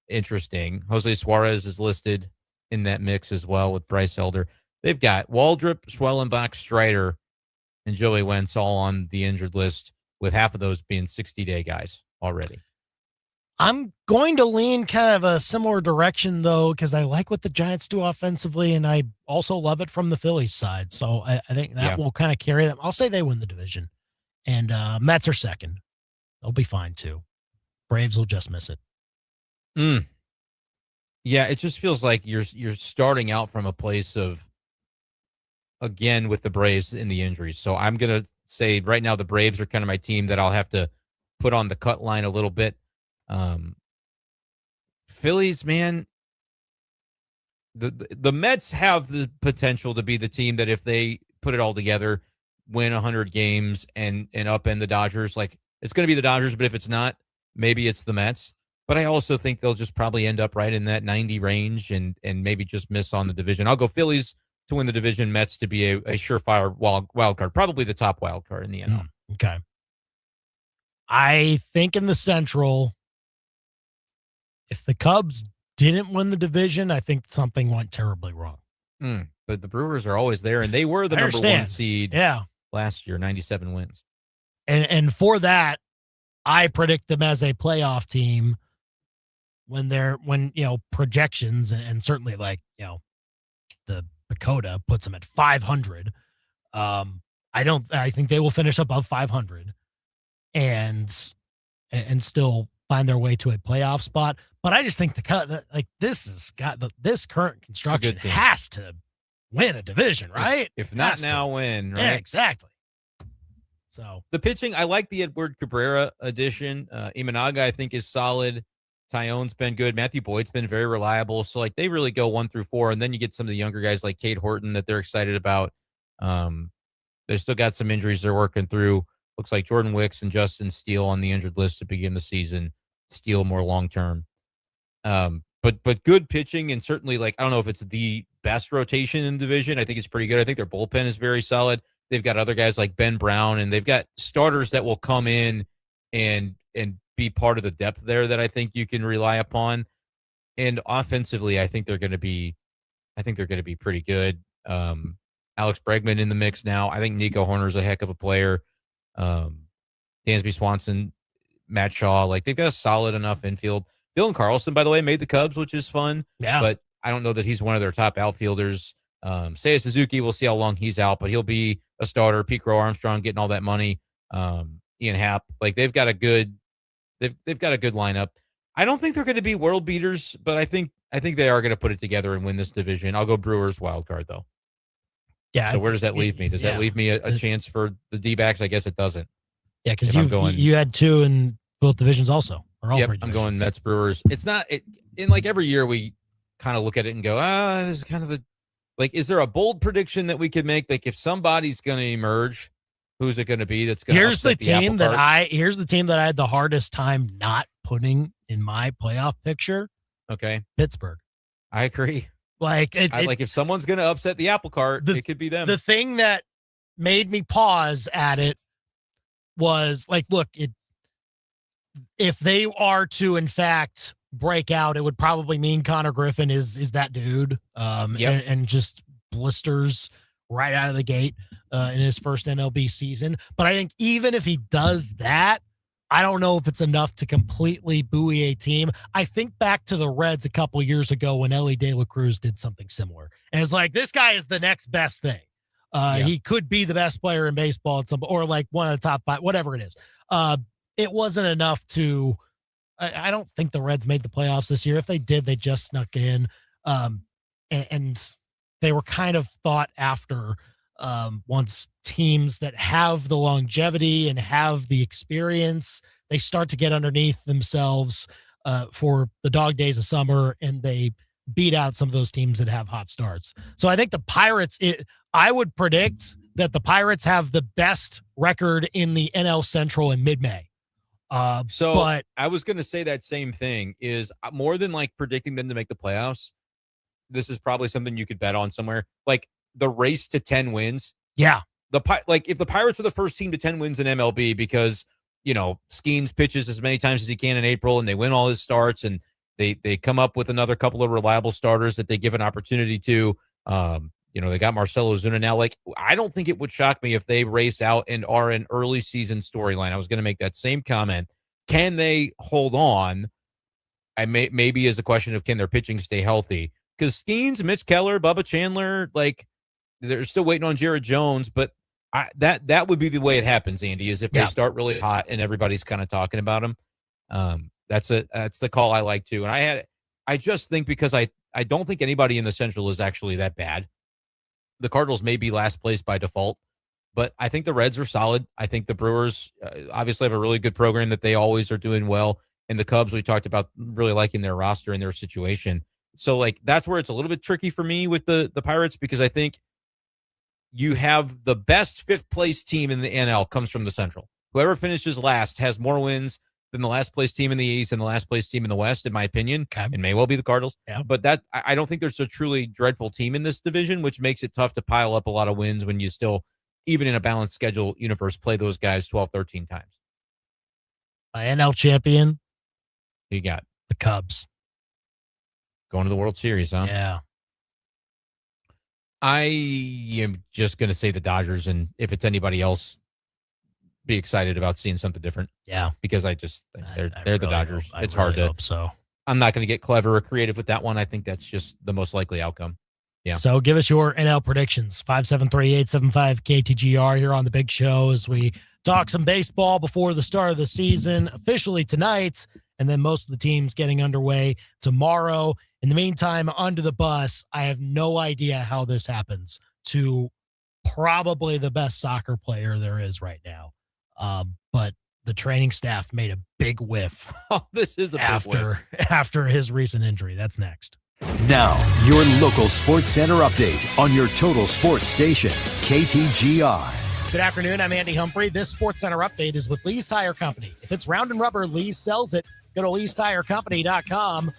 interesting. Jose Suarez is listed in that mix as well with Bryce Elder. They've got Waldrop, Schwellenbach, Strider, and Joey Wentz all on the injured list, with half of those being 60-day guys already. I'm going to lean kind of a similar direction, though, because I like what the Giants do offensively, and I also love it from the Phillies side. So I think that will kind of carry them. I'll say they win the division, and Mets are second. They'll be fine, too. Braves will just miss it. Yeah, it just feels like you're starting out from a place of, again, with the Braves in the injuries. So I'm going to say right now the Braves are kind of my team that I'll have to put on the cut line a little bit. Phillies, man, the Mets have the potential to be the team that if they put it all together, win 100 games and upend the Dodgers. It's going to be the Dodgers, but if it's not, maybe it's the Mets. But I also think they'll just probably end up right in that 90 range and maybe just miss on the division. I'll go Phillies to win the division, Mets to be a surefire wild card, probably the top wild card in the NL. Okay. I think in the Central, if the Cubs didn't win the division, I think something went terribly wrong. But the Brewers are always there, and they were the number 1 seed last year, 97 wins. And for that, I predict them as a playoff team when projections and certainly the Dakota puts them at 500. I think they will finish above 500 and still find their way to a playoff spot. But I just think this current construction has to win a division, right? If not now, win, right? Yeah, exactly. So the pitching, I like the Edward Cabrera addition. Imanaga, I think, is solid. Tyone's been good. Matthew Boyd's been very reliable. So, like, they really go 1 through 4, and then you get some of the younger guys like Cade Horton that they're excited about. They still got some injuries they're working through. Looks like Jordan Wicks and Justin Steele on the injured list to begin the season. Steele more long-term. But good pitching, and certainly, like, I don't know if it's the best rotation in the division. I think it's pretty good. I think their bullpen is very solid. They've got other guys like Ben Brown, and they've got starters that will come in and be part of the depth there that I think you can rely upon. And offensively, I think they're going to be pretty good. Alex Bregman in the mix now. I think Nico Horner's a heck of a player. Dansby Swanson, Matt Shaw, like, they've got a solid enough infield. Dylan Carlson, by the way, made the Cubs, which is fun. Yeah. But I don't know that he's one of their top outfielders. Seiya Suzuki, we'll see how long he's out, but he'll be a starter. Pete Crow Armstrong getting all that money. Ian Happ, like, they've got a good lineup. I don't think they're going to be world beaters, but I think they are going to put it together and win this division. I'll go Brewers wild card though. Yeah. So where does that leave me? Does that leave me a chance for the D-backs? I guess it doesn't. Yeah, because you had 2 in both divisions also. Or all 3 divisions. I'm going Mets Brewers. It's not in like every year we kind of look at it and go, this is kind of is there a bold prediction that we could make? Like, if somebody's going to emerge, who's it going to be that's going to Here's the team that I had the hardest time not putting in my playoff picture. Okay. Pittsburgh. I agree. Like, if someone's going to upset the apple cart, it could be them. The thing that made me pause at it was, like, look, if they are to, in fact, break out, it would probably mean Connor Griffin is that dude. And just blisters right out of the gate in his first MLB season. But I think even if he does that, I don't know if it's enough to completely buoy a team. I think back to the Reds a couple years ago when Ellie De La Cruz did something similar. And it's like, this guy is the next best thing. He could be the best player in baseball at or like one of the top 5, whatever it is. It wasn't enough to, I don't think the Reds made the playoffs this year. If they did, they just snuck in. And they were kind of thought after once teams that have the longevity and have the experience, they start to get underneath themselves for the dog days of summer, and they beat out some of those teams that have hot starts. So I think the Pirates, I would predict that the Pirates have the best record in the NL Central in mid-May. But I was going to say that same thing is more than like predicting them to make the playoffs. This is probably something you could bet on somewhere, like the race to 10 wins. Yeah. If the Pirates are the first team to 10 wins in MLB because, Skeens pitches as many times as he can in April and they win all his starts and they come up with another couple of reliable starters that they give an opportunity to, they got Marcelo Ozuna now. Like, I don't think it would shock me if they race out and are an early season storyline. I was going to make that same comment. Can they hold on? Maybe as a question of can their pitching stay healthy? Because Skeens, Mitch Keller, Bubba Chandler, like, they're still waiting on Jared Jones, but that would be the way it happens, Andy, is if they start really hot and everybody's kind of talking about them. That's the call I like too. And I just think because I don't think anybody in the Central is actually that bad. The Cardinals may be last place by default, but I think the Reds are solid. I think the Brewers obviously have a really good program that they always are doing well. And the Cubs, we talked about really liking their roster and their situation. So, like, that's where it's a little bit tricky for me with the Pirates, because I think you have the best 5th place team in the NL comes from the Central. Whoever finishes last has more wins than the last place team in the East and the last place team in the West, in my opinion. Okay. It may well be the Cardinals. Yeah. But I don't think there's a truly dreadful team in this division, which makes it tough to pile up a lot of wins when you still, even in a balanced schedule universe, play those guys 12, 13 times. NL champion. Who you got? The Cubs. Going to the World Series, huh? Yeah. I am just going to say the Dodgers, and if it's anybody else, be excited about seeing something different. Yeah. Because they're the Dodgers. It's hard to. Hope so. I'm not going to get clever or creative with that one. I think that's just the most likely outcome. Yeah. So give us your NL predictions. 573-875-KTGR here on the Big Show as we talk some baseball before the start of the season. Officially tonight, and then most of the teams getting underway tomorrow. In the meantime, under the bus, I have no idea how this happens to probably the best soccer player there is right now. But the training staff made a big whiff. Oh, this is a big whiff. After his recent injury. That's next. Now, your local Sports Center update on your total sports station, KTGR. Good afternoon. I'm Andy Humphrey. This Sports Center update is with Lee's Tire Company. If it's round and rubber, Lee's sells it. Go to leestirecompany.com.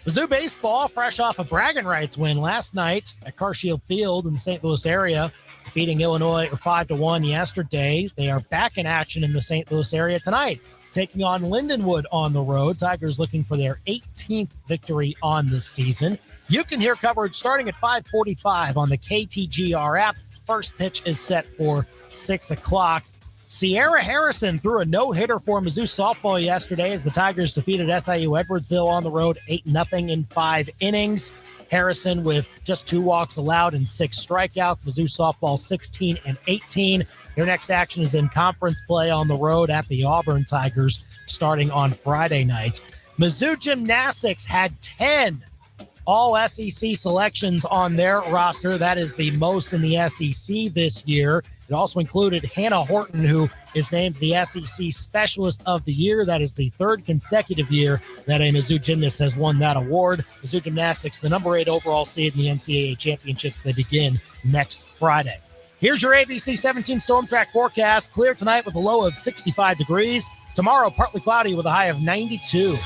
Mizzou baseball, fresh off a bragging rights win last night at Carshield Field in the St. Louis area, defeating Illinois 5-1 yesterday. They are back in action in the St. Louis area tonight, taking on Lindenwood on the road. Tigers looking for their 18th victory on the season. You can hear coverage starting at 5:45 on the KTGR app. First pitch is set for 6 o'clock. Sierra Harrison threw a no-hitter for Mizzou softball yesterday as the Tigers defeated SIU Edwardsville on the road 8-0 in 5 innings. Harrison with just 2 walks allowed and 6 strikeouts. Mizzou softball 16-18. Their next action is in conference play on the road at the Auburn Tigers starting on Friday night. Mizzou Gymnastics had 10 all-SEC selections on their roster. That is the most in the SEC this year. It also included Hannah Horton, who is named the SEC Specialist of the Year. That is the 3rd consecutive year that a Mizzou gymnast has won that award. Mizzou Gymnastics, the number 8 overall seed in the NCAA championships. They begin next Friday. Here's your ABC 17 Storm Track forecast. Clear tonight with a low of 65 degrees. Tomorrow, partly cloudy with a high of 92.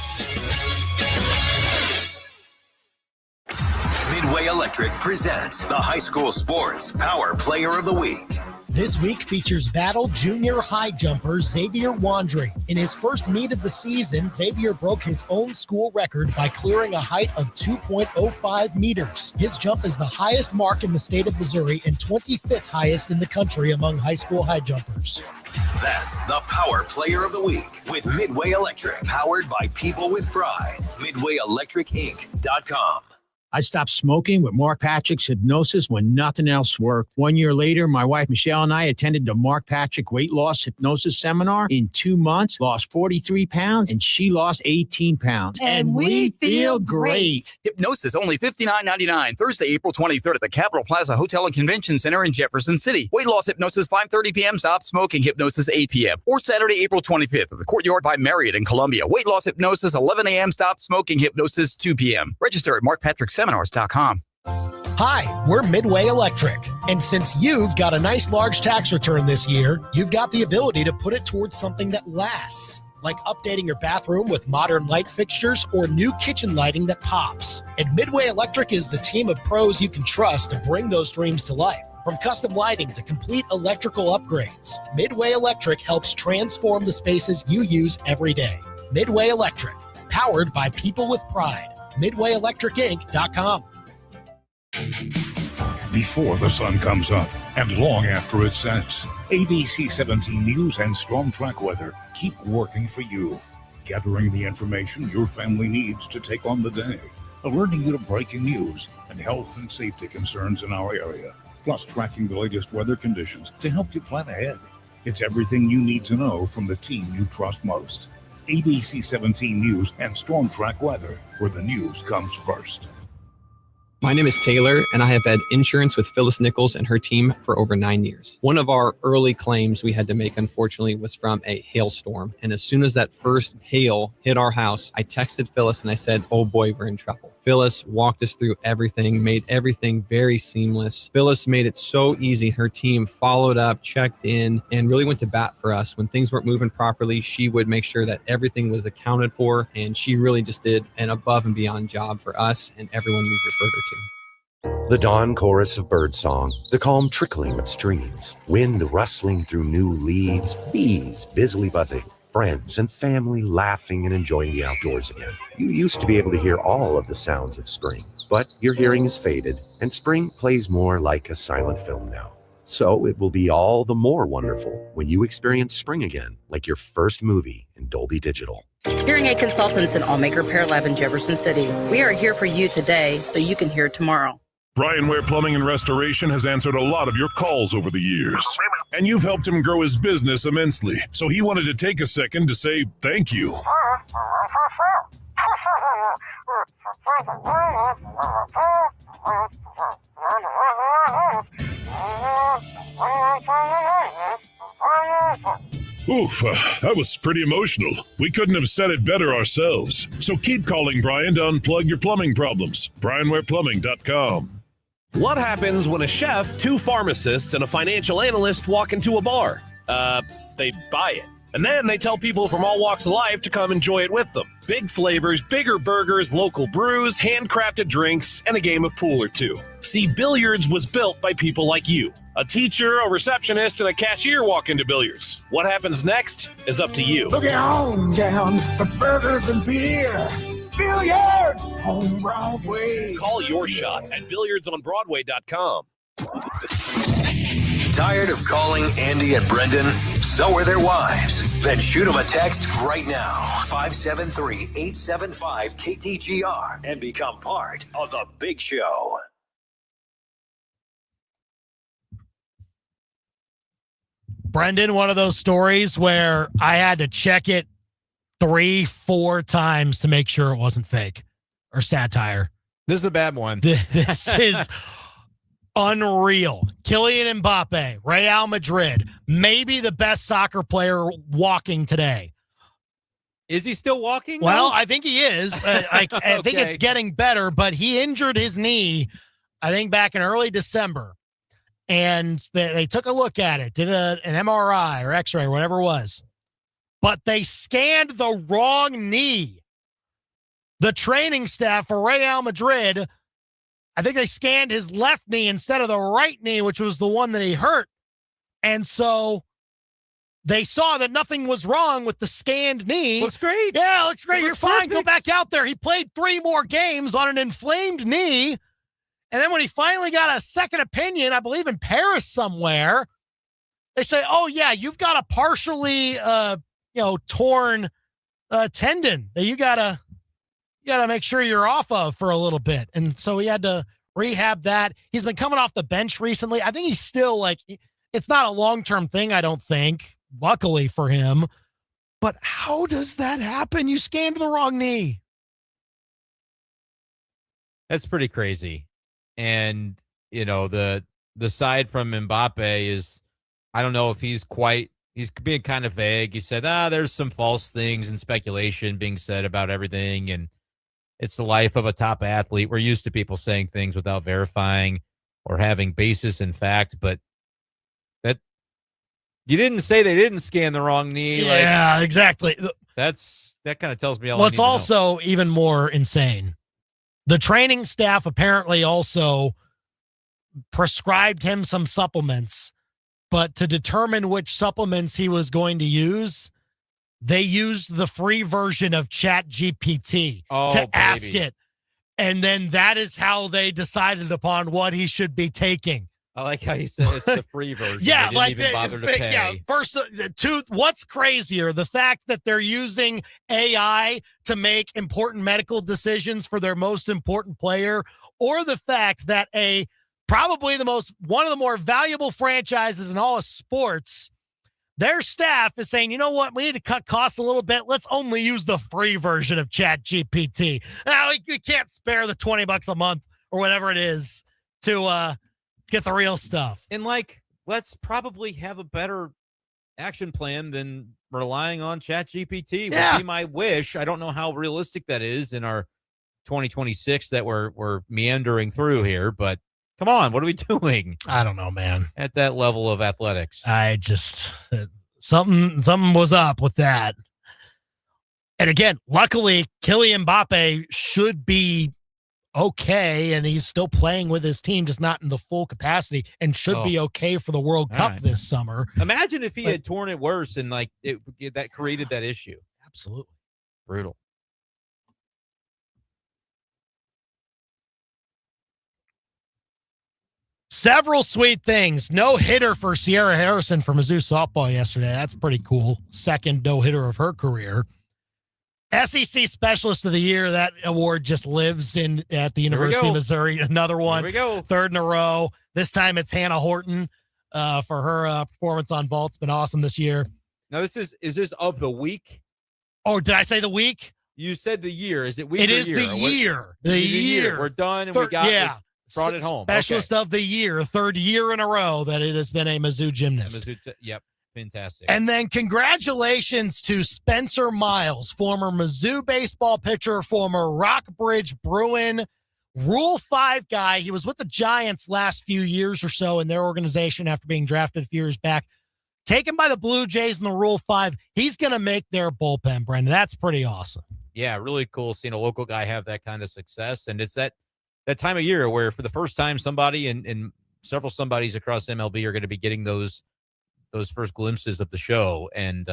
Midway Electric presents the High School Sports Power Player of the Week. This week features Battle junior high jumper Xavier Wandry. In his first meet of the season, Xavier broke his own school record by clearing a height of 2.05 meters. His jump is the highest mark in the state of Missouri and 25th highest in the country among high school high jumpers. That's the Power Player of the Week with Midway Electric, powered by people with pride. MidwayElectricInc.com. I stopped smoking with Mark Patrick's hypnosis when nothing else worked. 1 year later, my wife Michelle and I attended the Mark Patrick weight loss hypnosis seminar. In 2 months, lost 43 pounds, and she lost 18 pounds. And we feel great. Hypnosis only $59.99. Thursday, April 23rd at the Capitol Plaza Hotel and Convention Center in Jefferson City. Weight loss hypnosis 5:30 p.m. Stop smoking hypnosis 8 p.m. Or Saturday, April 25th at the Courtyard by Marriott in Columbia. Weight loss hypnosis 11 a.m. Stop smoking hypnosis 2 p.m. Register at markpatrickseminars.com. Hi, we're Midway Electric. And since you've got a nice large tax return this year, you've got the ability to put it towards something that lasts, like updating your bathroom with modern light fixtures or new kitchen lighting that pops. And Midway Electric is the team of pros you can trust to bring those dreams to life. From custom lighting to complete electrical upgrades, Midway Electric helps transform the spaces you use every day. Midway Electric, powered by people with pride. MidwayElectricInc.com. Before the sun comes up and long after it sets, ABC 17 News and Storm Track Weather keep working for you, gathering the information your family needs to take on the day, alerting you to breaking news and health and safety concerns in our area, plus tracking the latest weather conditions to help you plan ahead. It's everything you need to know from the team you trust most. ABC 17 News and Storm Track Weather, where the news comes first. My name is Taylor, and I have had insurance with Phyllis Nichols and her team for over 9 years. One of our early claims we had to make, unfortunately, was from a hailstorm. And as soon as that first hail hit our house, I texted Phyllis and I said, oh boy, we're in trouble. Phyllis walked us through everything, made everything very seamless. Phyllis made it so easy. Her team followed up, checked in, and really went to bat for us. When things weren't moving properly, she would make sure that everything was accounted for, and she really just did an above and beyond job for us and everyone we referred her to. The dawn chorus of birdsong, the calm trickling of streams, wind rustling through new leaves, bees busily buzzing, friends and family laughing and enjoying the outdoors again. You used to be able to hear all of the sounds of spring, but your hearing is faded, and spring plays more like a silent film now. So it will be all the more wonderful when you experience spring again, like your first movie in Dolby Digital. Hearing Aid Consultants and Allmaker Repair Lab in Jefferson City. We are here for you today so you can hear tomorrow. Brian Ware Plumbing and Restoration has answered a lot of your calls over the years, and you've helped him grow his business immensely. So he wanted to take a second to say thank you. Oof, that was pretty emotional. We couldn't have said it better ourselves. So keep calling Brian to unplug your plumbing problems. BrianWarePlumbing.com. What happens when a chef, 2 pharmacists, and a financial analyst walk into a bar? They buy it. And then they tell people from all walks of life to come enjoy it with them. Big flavors, bigger burgers, local brews, handcrafted drinks, and a game of pool or two. See, billiards was built by people like you. A teacher, a receptionist, and a cashier walk into billiards. What happens next is up to you. Look on down for burgers and beer. Billiards on Broadway. Call your shot at billiardsonbroadway.com. Tired of calling Andy and Brendan? So are their wives. Then shoot them a text right now. 573-875-KTGR and become part of the Big Show. Brendan, one of those stories where I had to check it 3-4 times to make sure it wasn't fake or satire. This is a bad one. This is unreal. Kylian Mbappe, Real Madrid, maybe the best soccer player walking today. Is he still walking? Well, though? I think he is. I think it's getting better, but he injured his knee, I think, back in early December. And they took a look at it, did an MRI or X-ray or whatever it was. But they scanned the wrong knee. The training staff for Real Madrid, I think they scanned his left knee instead of the right knee, which was the one that he hurt. And so they saw that nothing was wrong with the scanned knee. Looks great. Yeah, looks great. You're fine. Perfect. Go back out there. He played 3 more games on an inflamed knee. And then when he finally got a second opinion, I believe in Paris somewhere, they say, oh, yeah, you've got a partially, torn tendon that you gotta make sure you're off of for a little bit. And so he had to rehab that. He's been coming off the bench recently. I think he's still it's not a long-term thing, I don't think, luckily for him. But how does that happen? You scanned the wrong knee. That's pretty crazy. And, the side from Mbappe is, I don't know if he's being kind of vague. He said, there's some false things and speculation being said about everything. And it's the life of a top athlete. We're used to people saying things without verifying or having basis in fact, but that you didn't say they didn't scan the wrong knee. Yeah, exactly. That kind of tells me all. What's also even more insane. The training staff apparently also prescribed him some supplements, but to determine which supplements he was going to use, they used the free version of ChatGPT to ask it. And then that is how they decided upon what he should be taking. I like how you said it's the free version. Yeah, they didn't even bother to pay. Yeah, first, what's crazier, the fact that they're using AI to make important medical decisions for their most important player, or the fact that probably one of the more valuable franchises in all of sports, their staff is saying, you know what, we need to cut costs a little bit. Let's only use the free version of ChatGPT. Now, we can't spare the $20 a month or whatever it is to get the real stuff. And let's probably have a better action plan than relying on ChatGPT. Would be my wish. I don't know how realistic that is in our 2026 that we're meandering through here, but come on, what are we doing? I don't know, man. At that level of athletics. I just something was up with that. And again, luckily, Kylian Mbappe should be okay, and he's still playing with his team, just not in the full capacity, and should be okay for the World Cup this summer. Imagine if he had torn it worse and that created that issue. Absolutely. Brutal. Several sweet things. No hitter for Sierra Harrison for Mizzou softball yesterday. That's pretty cool. Second no hitter of her career. SEC Specialist of the Year, that award just lives at the University of Missouri. Another one. Here we go. Third in a row. This time it's Hannah Horton for her performance on vault. It's been awesome this year. Now, is this of the week? Oh, did I say the week? You said the year. Is it week It or is year? the year. The year. We're done, and we brought it home. Specialist of the year, third year in a row that it has been a Mizzou gymnast. Yep, fantastic. And then congratulations to Spencer Miles, former Mizzou baseball pitcher, former Rockbridge Bruin, Rule 5 guy. He was with the Giants last few years or so in their organization after being drafted a few years back. Taken by the Blue Jays in the Rule 5. He's going to make their bullpen, Brendan. That's pretty awesome. Yeah, really cool seeing a local guy have that kind of success. And it's that time of year where for the first time somebody and several somebodies across MLB are going to be getting those first glimpses of the show. And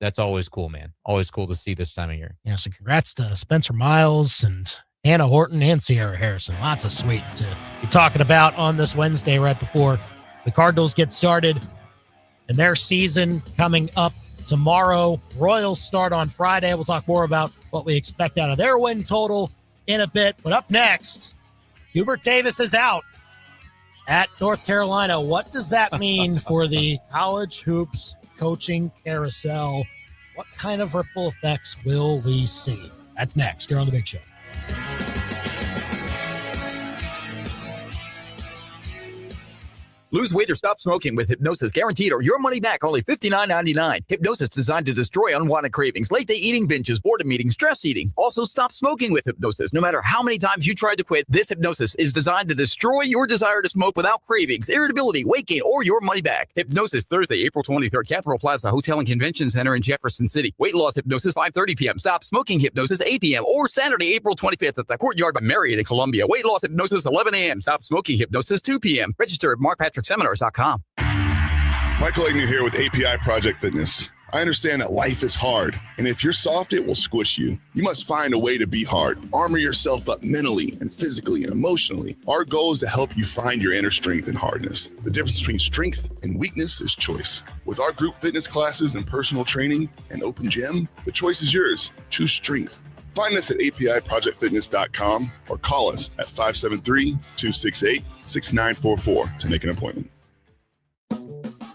that's always cool, man. Always cool to see this time of year. Yeah, so congrats to Spencer Miles and Hannah Horton and Sierra Harrison. Lots of sweet to be talking about on this Wednesday right before the Cardinals get started. And their season coming up tomorrow. Royals start on Friday. We'll talk more about what we expect out of their win total in a bit. But up next, Hubert Davis is out at North Carolina. What does that mean for the college hoops coaching carousel? What kind of ripple effects will we see? That's next here on The Big Show. Lose weight or stop smoking with hypnosis guaranteed or your money back, only $59.99. Hypnosis designed to destroy unwanted cravings, late day eating binges, boredom eating, stress eating. Also stop smoking with hypnosis. No matter how many times you tried to quit, this hypnosis is designed to destroy your desire to smoke without cravings, irritability, weight gain, or your money back. Hypnosis Thursday, April 23rd, Capital Plaza Hotel and Convention Center in Jefferson City. Weight loss hypnosis 5:30 p.m. Stop smoking hypnosis 8 p.m. or Saturday, April 25th at the Courtyard by Marriott in Columbia. Weight loss hypnosis 11 a.m. Stop smoking hypnosis 2 p.m. Register at markpatrickseminars.com. Michael Agnew here with API Project Fitness. I understand that life is hard, and if you're soft, it will squish you. You must find a way to be hard. Armor yourself up mentally and physically and emotionally. Our goal is to help you find your inner strength and hardness. The difference between strength and weakness is choice. With our group fitness classes and personal training and open gym, the choice is yours. Choose strength. Find us at apiprojectfitness.com or call us at 573-268-6944 to make an appointment.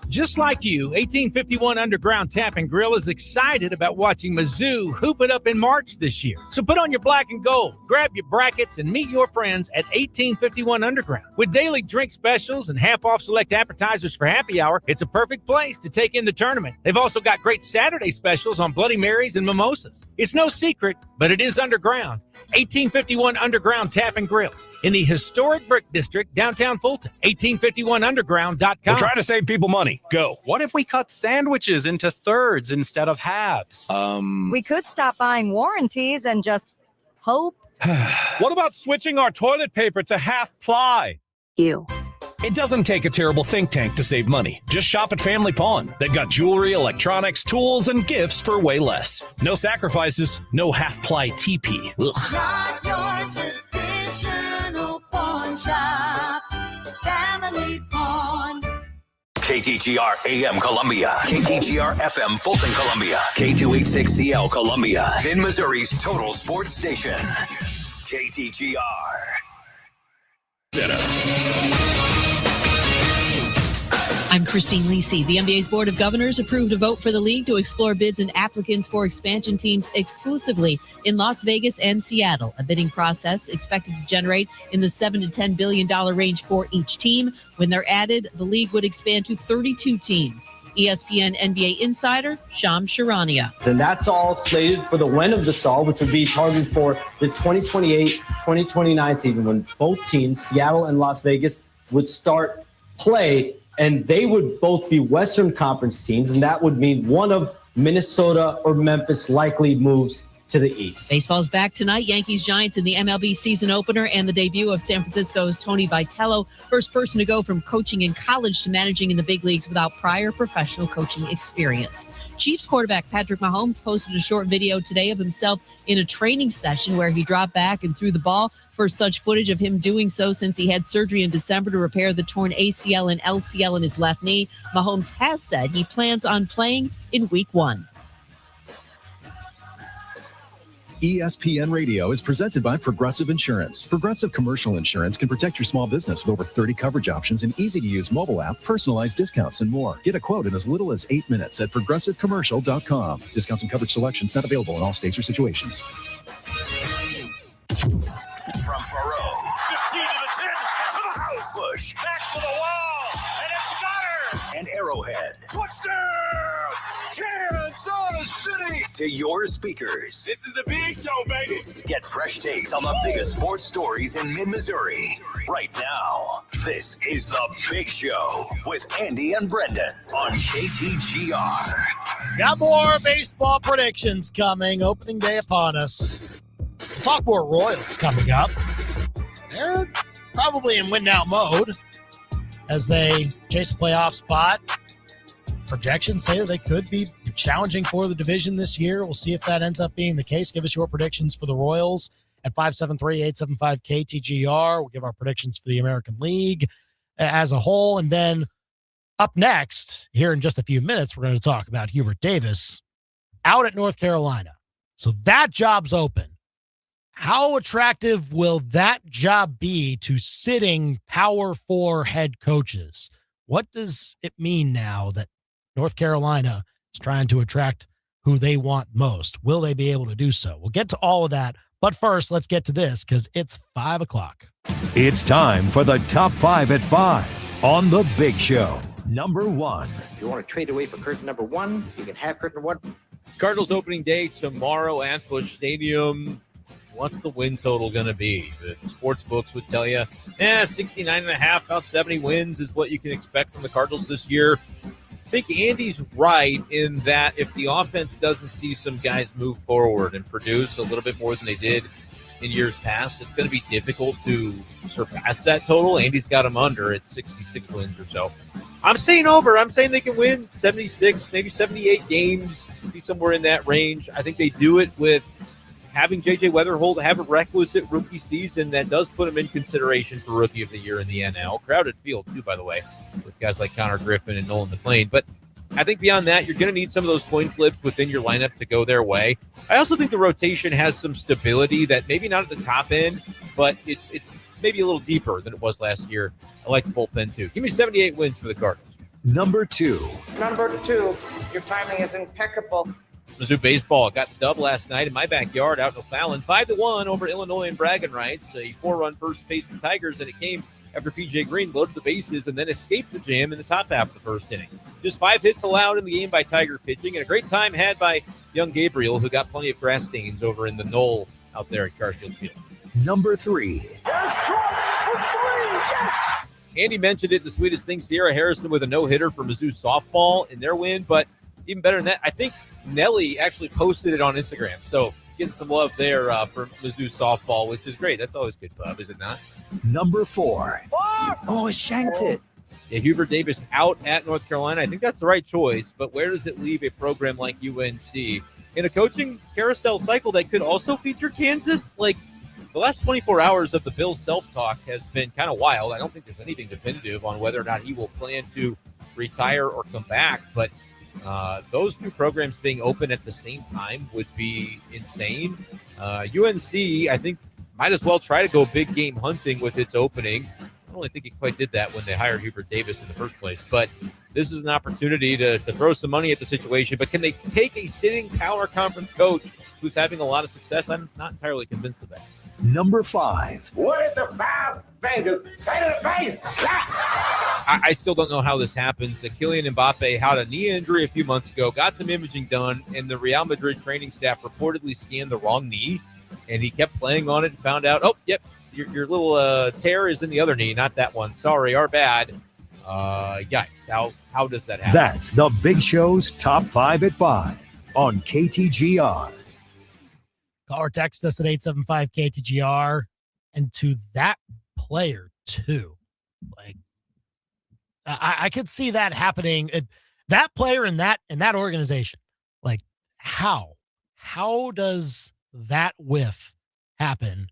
Just like you, 1851 Underground Tap and Grill is excited about watching Mizzou hoop it up in March this year. So put on your black and gold, grab your brackets, and meet your friends at 1851 Underground. With daily drink specials and half-off select appetizers for happy hour, it's a perfect place to take in the tournament. They've also got great Saturday specials on Bloody Marys and mimosas. It's no secret, but it is underground. 1851 Underground Tap and Grill in the historic Brick District, downtown Fulton. 1851underground.com. We're trying to save people money. Go. What if we cut sandwiches into thirds instead of halves? We could stop buying warranties and just hope. What about switching our toilet paper to half ply? It doesn't take a terrible think tank to save money. Just shop at Family Pawn. They've got jewelry, electronics, tools, and gifts for way less. No sacrifices, no half-ply TP. Ugh. Not your traditional pawn shop. Family Pawn. KTGR AM Columbia, KTGR FM Fulton Columbia, K286CL Columbia, in Missouri's total sports station. KTGR. I'm Christine Lisi. The NBA's Board of Governors approved a vote for the league to explore bids and applicants for expansion teams exclusively in Las Vegas and Seattle. A bidding process expected to generate in the $7 to $10 billion range for each team. When they're added, the league would expand to 32 teams. ESPN NBA insider Shams Charania. And that's all slated for the win of the SAL, which would be targeted for the 2028-2029 season when both teams, Seattle and Las Vegas, would start play. And they would both be Western Conference teams, and that would mean one of Minnesota or Memphis likely moves to the East. Baseball's back tonight. Yankees-Giants in the MLB season opener and the debut of San Francisco's Tony Vitello, first person to go from coaching in college to managing in the big leagues without prior professional coaching experience. Chiefs quarterback Patrick Mahomes posted a short video today of himself in a training session where he dropped back and threw the ball. First such footage of him doing so since he had surgery in December to repair the torn ACL and LCL in his left knee. Mahomes has said he plans on playing in Week 1. ESPN Radio is presented by Progressive Insurance. Progressive Commercial Insurance can protect your small business with over 30 coverage options, an easy-to-use mobile app, personalized discounts, and more. Get a quote in as little as 8 minutes at progressivecommercial.com. Discounts and coverage selections not available in all states or situations. From Faro. 15 to the 10, to the house. Bush. Back to the wall, and it's got her. And Arrowhead. Touchdown! Kansas City. To your speakers. This is the big show, baby. Get fresh takes on the biggest sports stories in mid-Missouri. Right now, this is The Big Show with Andy and Brendan on KTGR. Got more baseball predictions coming. Opening day upon us. We'll talk more Royals coming up. They're probably in win-now mode as they chase a playoff spot. Projections say that they could be challenging for the division this year. We'll see if that ends up being the case. Give us your predictions for the Royals at 573-875-KTGR. We'll give our predictions for the American League as a whole. And then up next, here in just a few minutes, we're going to talk about Hubert Davis out at North Carolina. So that job's open. How attractive will that job be to sitting Power 4 head coaches? What does it mean now that North Carolina is trying to attract who they want most? Will they be able to do so? We'll get to all of that. But first, let's get to this because it's 5 o'clock. It's time for the Top 5 at 5 on The Big Show. Number 1. If you want to trade away for curtain number 1, you can have curtain 1. Cardinals opening day tomorrow at Busch Stadium. What's the win total going to be? The sports books would tell you, 69.5, about 70 wins is what you can expect from the Cardinals this year. I think Andy's right in that if the offense doesn't see some guys move forward and produce a little bit more than they did in years past, it's going to be difficult to surpass that total. Andy's got them under at 66 wins or so. I'm saying over. I'm saying they can win 76, maybe 78 games, be somewhere in that range. I think they do it with having J.J. Weatherholt have a requisite rookie season that does put him in consideration for Rookie of the Year in the NL. Crowded field, too, by the way, with guys like Connor Griffin and Nolan McLean. But I think beyond that, you're going to need some of those coin flips within your lineup to go their way. I also think the rotation has some stability that maybe not at the top end, but it's maybe a little deeper than it was last year. I like the bullpen, too. Give me 78 wins for the Cardinals. Number 2. Number 2, your timing is impeccable. Mizzou baseball got the dub last night in my backyard out in O'Fallon, 5-1 over Illinois and bragging rights. A 4-run first pace the Tigers, and it came after P.J. Green loaded the bases and then escaped the jam in the top half of the first inning. Just 5 hits allowed in the game by Tiger pitching, and a great time had by young Gabriel, who got plenty of grass stains over in the knoll out there at Carsfield Field. Number 3. There's Jordan for 3. Yes! Andy mentioned it, the sweetest thing, Sierra Harrison with a no-hitter for Mizzou softball in their win, but even better than that, I think Nelly actually posted it on Instagram. So getting some love there for Mizzou softball, which is great. That's always good, Bub, is it not? Number 4. Oh, he shanked it. Yeah, Hubert Davis out at North Carolina. I think that's the right choice, but where does it leave a program like UNC in a coaching carousel cycle that could also feature Kansas? Like, the last 24 hours of the Bills' self-talk has been kind of wild. I don't think there's anything definitive on whether or not he will plan to retire or come back, but those two programs being open at the same time would be insane. UNC, I think, might as well try to go big game hunting with its opening. I don't really think it quite did that when they hired Hubert Davis in the first place, but this is an opportunity to throw some money at the situation. But can they take a sitting power conference coach who's having a lot of success? I'm not entirely convinced of that. Number 5. What is the 5 fingers? Say to the face. Stop. I still don't know how this happens. Kylian Mbappe had a knee injury a few months ago, got some imaging done, and the Real Madrid training staff reportedly scanned the wrong knee, and he kept playing on it and found out, your little tear is in the other knee, not that one. Sorry, our bad. Yikes. How does that happen? That's The Big Show's Top 5 at 5 on KTGR. Call or text us at 875-KTGR. And to that player, too. Like, I could see that happening. That player in that organization. Like, how does that whiff happen?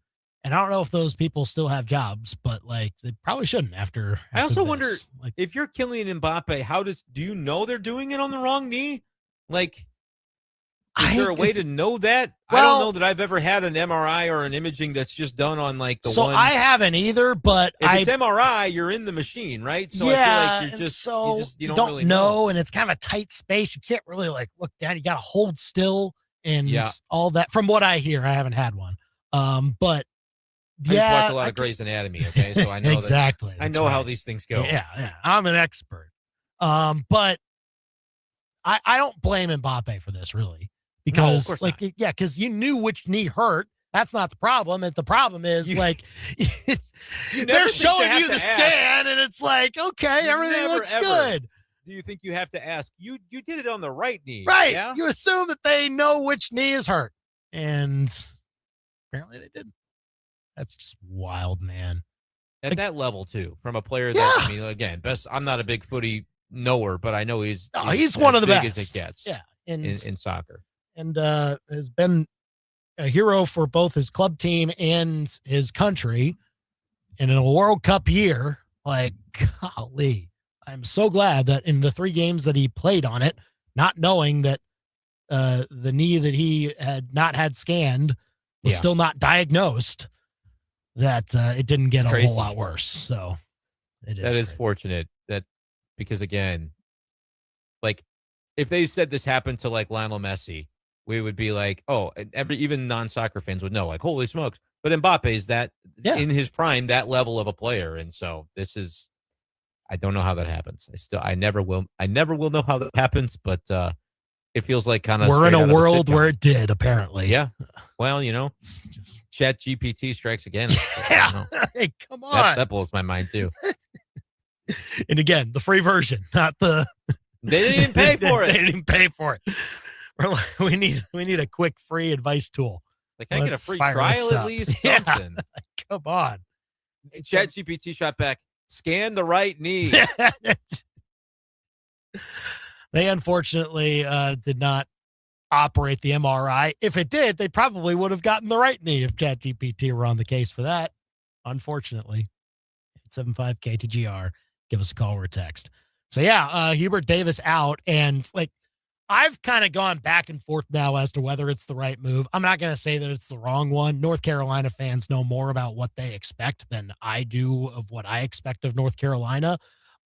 And I don't know if those people still have jobs, but like they probably shouldn't after I also this. wonder, like, if you're Kylian Mbappe, do you know they're doing it on the wrong knee? Like, Is there a way to know that? I don't know that I've ever had an MRI or an imaging that's just done on like the one. So I haven't either, but if it's MRI, you're in the machine, right? So yeah, I feel like you're just you don't really know, and it's kind of a tight space. You can't really like look down. You got to hold still and all that. From what I hear, I haven't had one. But I just watch a lot of Grey's Anatomy, okay? So I know exactly. I know how these things go. Yeah. I'm an expert. But I don't blame Mbappe for this really. Because because you knew which knee hurt. That's not the problem. And the problem is they're showing you the scan and it's like, okay, everything looks good. Do you think you have to ask? You did it on the right knee. Right. Yeah? You assume that they know which knee is hurt. And apparently they didn't. That's just wild, man. At that level too, from a player that I mean, again, I'm not a big footy knower, but I know he's one of the best as it gets. Yeah. In soccer. And has been a hero for both his club team and his country. And in a World Cup year, like, golly, I'm so glad that in the 3 games that he played on it, not knowing that the knee that he had not had scanned was still not diagnosed, that it didn't get a whole lot worse. So that is fortunate because again, like if they said this happened to like Lionel Messi, we would be like, oh, even non-soccer fans would know, like, holy smokes. But Mbappe is that in his prime, that level of a player. And so I don't know how that happens. I never will know how that happens, but it feels like kind of we're in a world where it did, apparently. Yeah. Well, Chat GPT strikes again. Hey, come on. That blows my mind too. And again, the free version, not the they didn't even pay for it. They didn't pay for it. We need a quick free advice tool. Like, can I get a free trial at least? Something. Come on. Chat GPT shot back. Scan the right knee. They unfortunately did not operate the MRI. If it did, they probably would have gotten the right knee if Chat GPT were on the case for that. Unfortunately. 875 KTGR. Give us a call or a text. So Hubert Davis out, and like I've kind of gone back and forth now as to whether it's the right move. I'm not going to say that it's the wrong one. North Carolina fans know more about what they expect than I do of what I expect of North Carolina.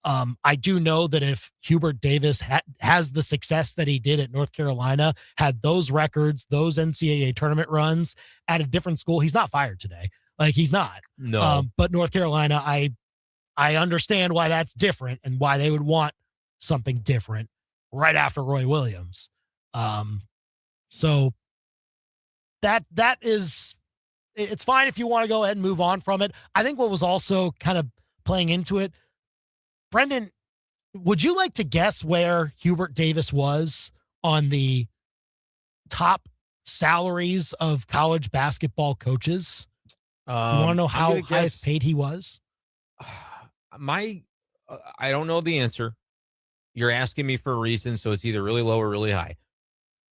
I do know that if Hubert Davis has the success that he did at North Carolina, had those records, those NCAA tournament runs at a different school, he's not fired today. Like, he's not. No. But North Carolina, I understand why that's different and why they would want something different right after Roy Williams. So that is, it's fine if you want to go ahead and move on from it. I think what was also kind of playing into it, Brendan, would you like to guess where Hubert Davis was on the top salaries of college basketball coaches? You want to know how highest paid he was? I don't know the answer. You're asking me for a reason, so it's either really low or really high.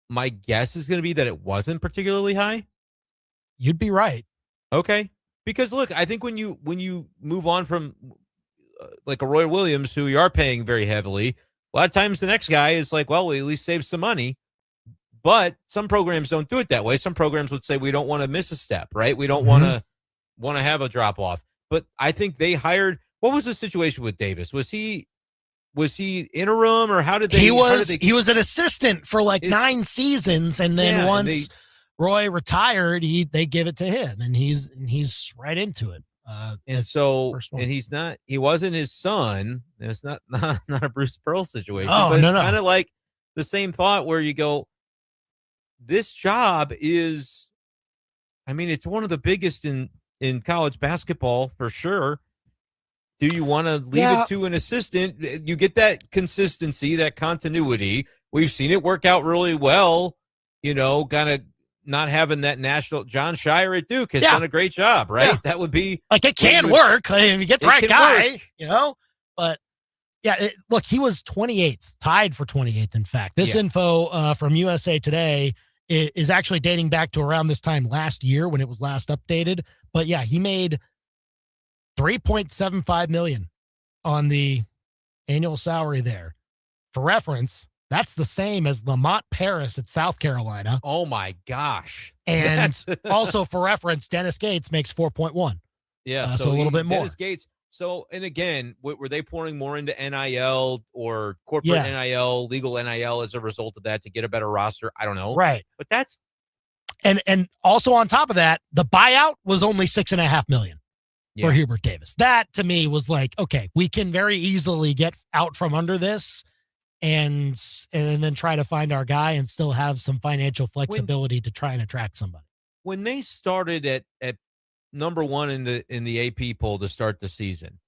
My guess is going to be that it wasn't particularly high. You'd be right. Okay. Because look, I think when you move on from like a Roy Williams, who you are paying very heavily, a lot of times the next guy is like, well, we at least save some money. But some programs don't do it that way. Some programs would say we don't want to miss a step, right? We don't want to have a drop off. But I think they hired. What was the situation with Davis? Was he interim, or how did they? He was an assistant for like 9 seasons, and then once Roy retired, they give it to him, and he's right into it. He wasn't his son. It's not a Bruce Pearl situation. Oh, but no. It's kind of like the same thought where you go, this job is, I mean, it's one of the biggest in college basketball for sure. Do you want to leave it to an assistant? You get that consistency, that continuity. We've seen it work out really well, kind of not having that national. John Shire at Duke has done a great job, right? Yeah. That would be like, it can work. If you get the right guy, but look, he was 28th, tied for 28th. In fact, this info from USA Today is actually dating back to around this time last year when it was last updated. But he made $3.75 million on the annual salary there. For reference, That's the same as Lamont Paris at South Carolina. Oh my gosh. And also for reference, Dennis Gates makes 4.1. Yeah. So a little bit more. Dennis Gates. So, and again, were they pouring more into NIL or corporate NIL, legal NIL as a result of that to get a better roster? I don't know. Right. But that's. And also on top of that, the buyout was only $6.5 million for Hubert Davis. That to me was like, okay, we can very easily get out from under this and then try to find our guy and still have some financial flexibility to try and attract somebody. When they started at number one in the AP poll to start the season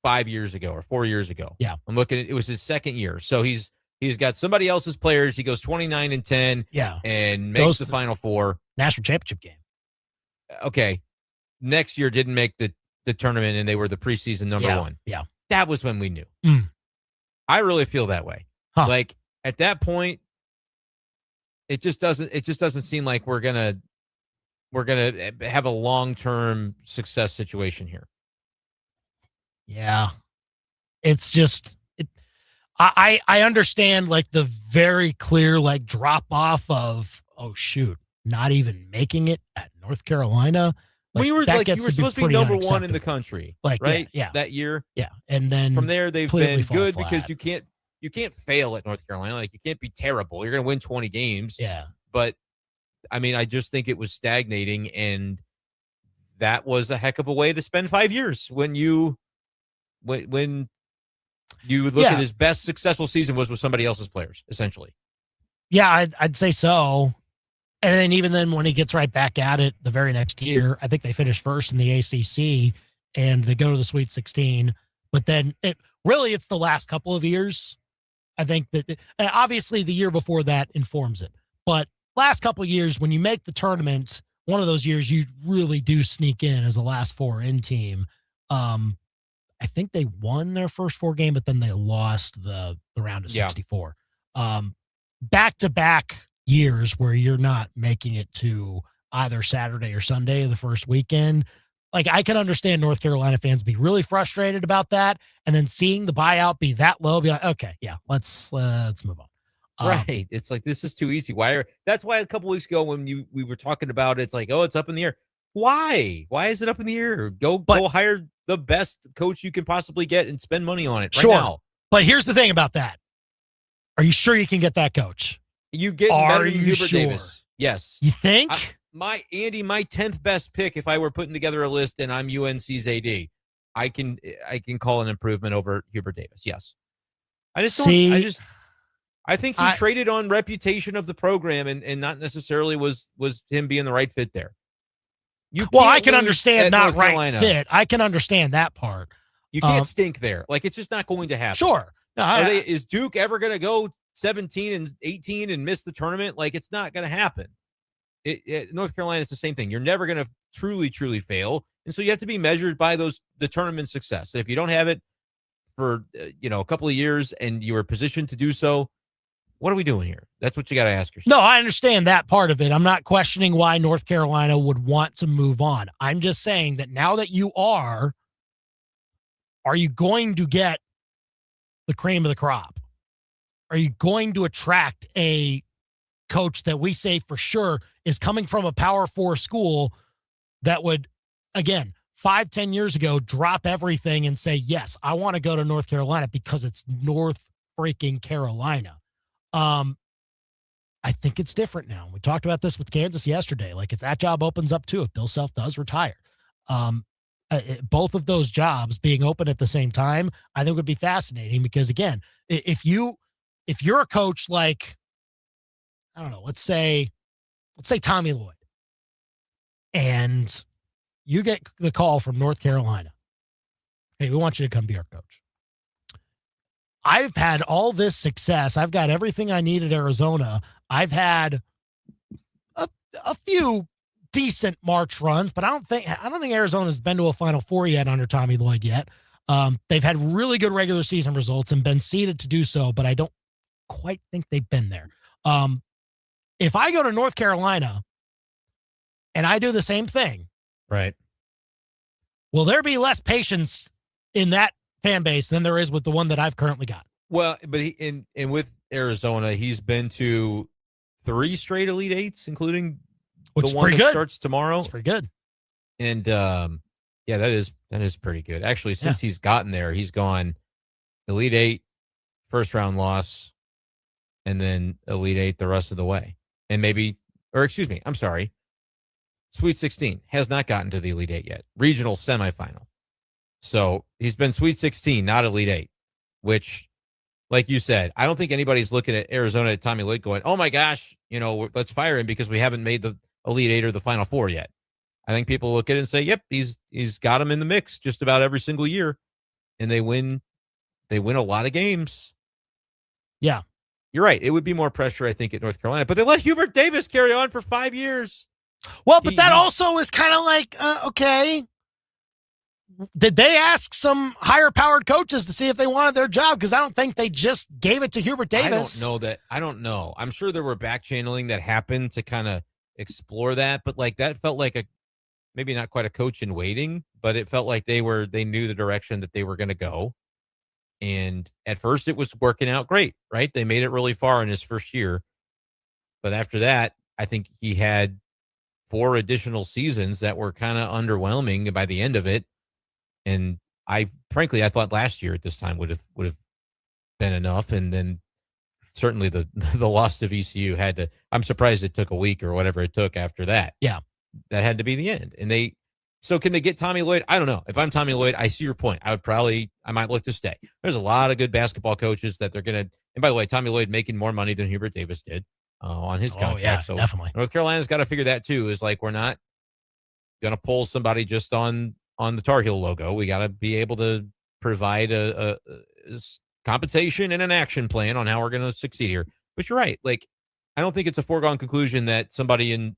5 years ago or 4 years ago. Yeah. I'm looking at it was his second year. So he's got somebody else's players. He goes 29-10 and makes the Final Four. National championship game. Okay. Next year didn't make the tournament and they were the preseason number one. Yeah. That was when we knew. I really feel that way. Huh. Like at that point, it just doesn't seem like we're gonna have a long-term success situation here. Yeah. It's just I understand like the very clear like drop off of, oh shoot, not even making it at North Carolina. Like, you were supposed to be number one in the country, like right? Yeah. That year. Yeah. And then from there they've been good flat. because you can't fail at North Carolina. Like you can't be terrible. You're going to win 20 games. Yeah. But I mean, I just think it was stagnating, and that was a heck of a way to spend 5 years when you look at his best successful season was with somebody else's players, essentially. Yeah, I'd say so. And then even then when he gets right back at it the very next year, I think they finished first in the ACC and they go to the Sweet 16. But then it's the last couple of years. I think that obviously the year before that informs it. But last couple of years, when you make the tournament, one of those years you really do sneak in as a last four in team. I think they won their first four game, but then they lost the round of 64. Back-to-back years where you're not making it to either Saturday or Sunday of the first weekend. Like I can understand North Carolina fans be really frustrated about that. And then seeing the buyout be that low, be like, okay, yeah, let's move on. Right. It's like, this is too easy. That's why a couple weeks ago when we were talking about it, it's like, oh, it's up in the air. Why is it up in the air? Go hire the best coach you can possibly get and spend money on it right now. But here's the thing about that. Are you sure you can get that coach? You get better than Hubert Davis. Yes. You think? My 10th best pick, if I were putting together a list and I'm UNC's AD, I can call an improvement over Hubert Davis. Yes. I think he traded on reputation of the program and not necessarily was him being the right fit there. I can understand not right fit. I can understand that part. You can't stink there. Like, it's just not going to happen. Sure. No, is Duke ever going to go 17 and 18 and miss the tournament? Like, it's not going to happen. North Carolina, it's the same thing. You're never going to truly fail. And so you have to be measured by the tournament success. If you don't have it for, a couple of years and you are positioned to do so, what are we doing here? That's what you got to ask yourself. No, I understand that part of it. I'm not questioning why North Carolina would want to move on. I'm just saying that now that you are you going to get the cream of the crop? Are you going to attract a coach that we say for sure is coming from a Power 4 school that would, again, 5-10 years ago, drop everything and say, yes, I want to go to North Carolina because it's North freaking Carolina. I think it's different now. We talked about this with Kansas yesterday. Like, if that job opens up too, if Bill Self does retire, both of those jobs being open at the same time, I think would be fascinating because, again, if you're a coach like, I don't know, let's say Tommy Lloyd, and you get the call from North Carolina, hey, we want you to come be our coach. I've had all this success. I've got everything I need at Arizona. I've had a few decent March runs, but I don't think Arizona's been to a Final Four yet under Tommy Lloyd yet. They've had really good regular season results and been seeded to do so, but I don't quite think they've been there. If I go to North Carolina and I do the same thing, right? Will there be less patience in that fan base than there is with the one that I've currently got? Well, but and with Arizona, he's been to 3 straight Elite Eights, including Which the is one pretty that good. starts tomorrow. It's pretty good. And yeah, that is pretty good. Actually, since he's gotten there, he's gone Elite Eight, first round loss, and then Elite Eight the rest of the way. And I'm sorry, Sweet 16 has not gotten to the Elite Eight yet. Regional semifinal. So he's been Sweet 16, not Elite Eight, which, like you said, I don't think anybody's looking at Arizona at Tommy Lloyd going, oh my gosh, let's fire him because we haven't made the Elite Eight or the Final Four yet. I think people look at it and say, yep, he's got him in the mix just about every single year, and they win a lot of games. Yeah. You're right. It would be more pressure, I think, at North Carolina, but they let Hubert Davis carry on for 5 years. Well, but that also is kind of like, okay, did they ask some higher powered coaches to see if they wanted their job? Because I don't think they just gave it to Hubert Davis. I don't know. I'm sure there were back channeling that happened to kind of explore that, but like that felt like maybe not quite a coach in waiting, but it felt like they knew the direction that they were going to go. And at first it was working out great, right? They made it really far in his first year. But after that, I think he had 4 additional seasons that were kind of underwhelming by the end of it. And I thought last year at this time would have been enough. And then certainly the loss of ECU I'm surprised it took a week or whatever it took after that. Yeah. That had to be the end. And so can they get Tommy Lloyd? I don't know. If I'm Tommy Lloyd, I see your point. I might look to stay. There's a lot of good basketball coaches that they're going to, and by the way, Tommy Lloyd making more money than Hubert Davis did on his contract. Yeah, so definitely. North Carolina's got to figure that too, is like, we're not going to pull somebody just on the Tar Heel logo. We got to be able to provide a compensation and an action plan on how we're going to succeed here. But you're right. Like, I don't think it's a foregone conclusion that somebody in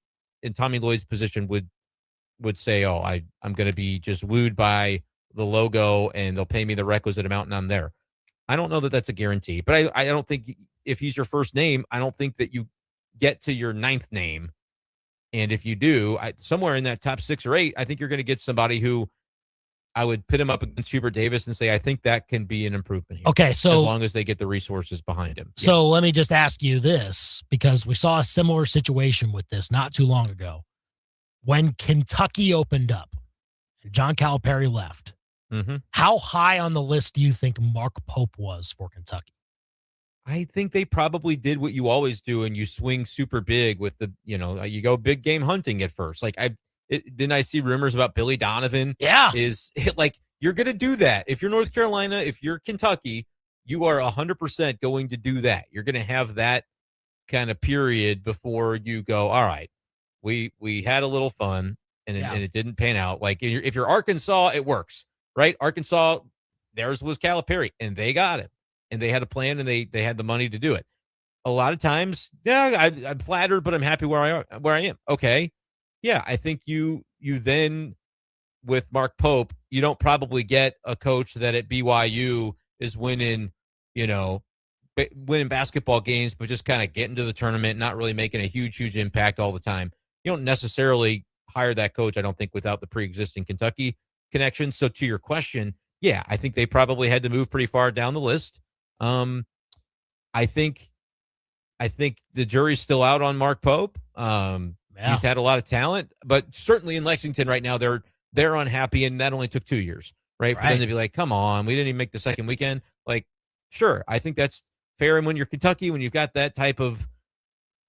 Tommy Lloyd's position would say, oh, I'm going to be just wooed by the logo and they'll pay me the requisite amount and I'm there. I don't know that that's a guarantee, but I don't think if he's your first name, I don't think that you get to your 9th name. And if you do, somewhere in that top 6 or 8, I think you're going to get somebody who I would pit him up against Hubert Davis and say, I think that can be an improvement here. Okay, so as long as they get the resources behind him. So let me just ask you this, because we saw a similar situation with this not too long ago. When Kentucky opened up and John Calipari left, how high on the list do you think Mark Pope was for Kentucky? I think they probably did what you always do, and you swing super big with you go big game hunting at first. Like didn't I see rumors about Billy Donovan? Yeah. Is like, you're going to do that. If you're North Carolina, if you're Kentucky, you are 100% going to do that. You're going to have that kind of period before you go, all right, we had a little fun and it didn't pan out. Like if you're Arkansas, it works, right? Arkansas, theirs was Calipari and they got it and they had a plan and they had the money to do it. A lot of times, I'm flattered, but I'm happy where I am. Okay. Yeah. I think you then with Mark Pope, you don't probably get a coach that at BYU is winning basketball games, but just kind of getting to the tournament, not really making a huge impact all the time. You don't necessarily hire that coach, I don't think, without the pre-existing Kentucky connection. So to your question, yeah, I think they probably had to move pretty far down the list. I think the jury's still out on Mark Pope. He's had a lot of talent, but certainly in Lexington right now, they're unhappy, and that only took 2 years, right? For them to be like, come on, we didn't even make the second weekend. Like, sure, I think that's fair. And when you're Kentucky, when you've got that type of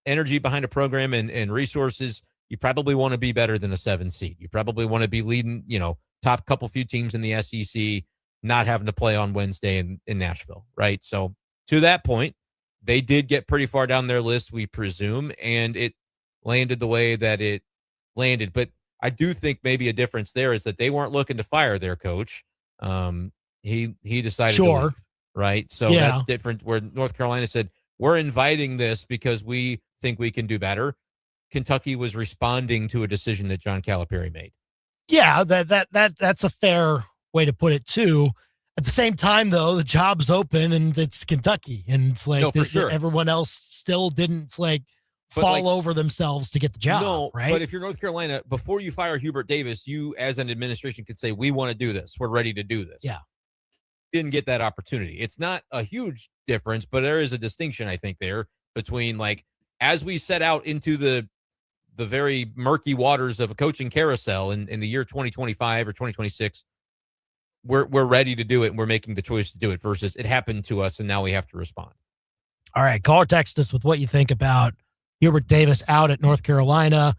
energy behind a program and resources, you probably want to be better than a 7 seed. You probably want to be leading, top few teams in the SEC, not having to play on Wednesday in Nashville, right? So to that point, they did get pretty far down their list, we presume, and it landed the way that it landed. But I do think maybe a difference there is that they weren't looking to fire their coach. He decided to leave, right? So that's different, where North Carolina said, we're inviting this because we think we can do better. Kentucky was responding to a decision that John Calipari made. Yeah, that's a fair way to put it too. At the same time, though, the job's open and it's Kentucky, and it's like everyone else still didn't fall over themselves to get the job. Right? But if you're North Carolina, before you fire Hubert Davis, you as an administration could say, we want to do this. We're ready to do this. Yeah. didn't get that opportunity. It's not a huge difference, but there is a distinction, I think, there between like as we set out into the very murky waters of a coaching carousel in the year 2025 or 2026, we're ready to do it and we're making the choice to do it versus it happened to us and now we have to respond. All right, call or text us with what you think about Hubert Davis out at North Carolina,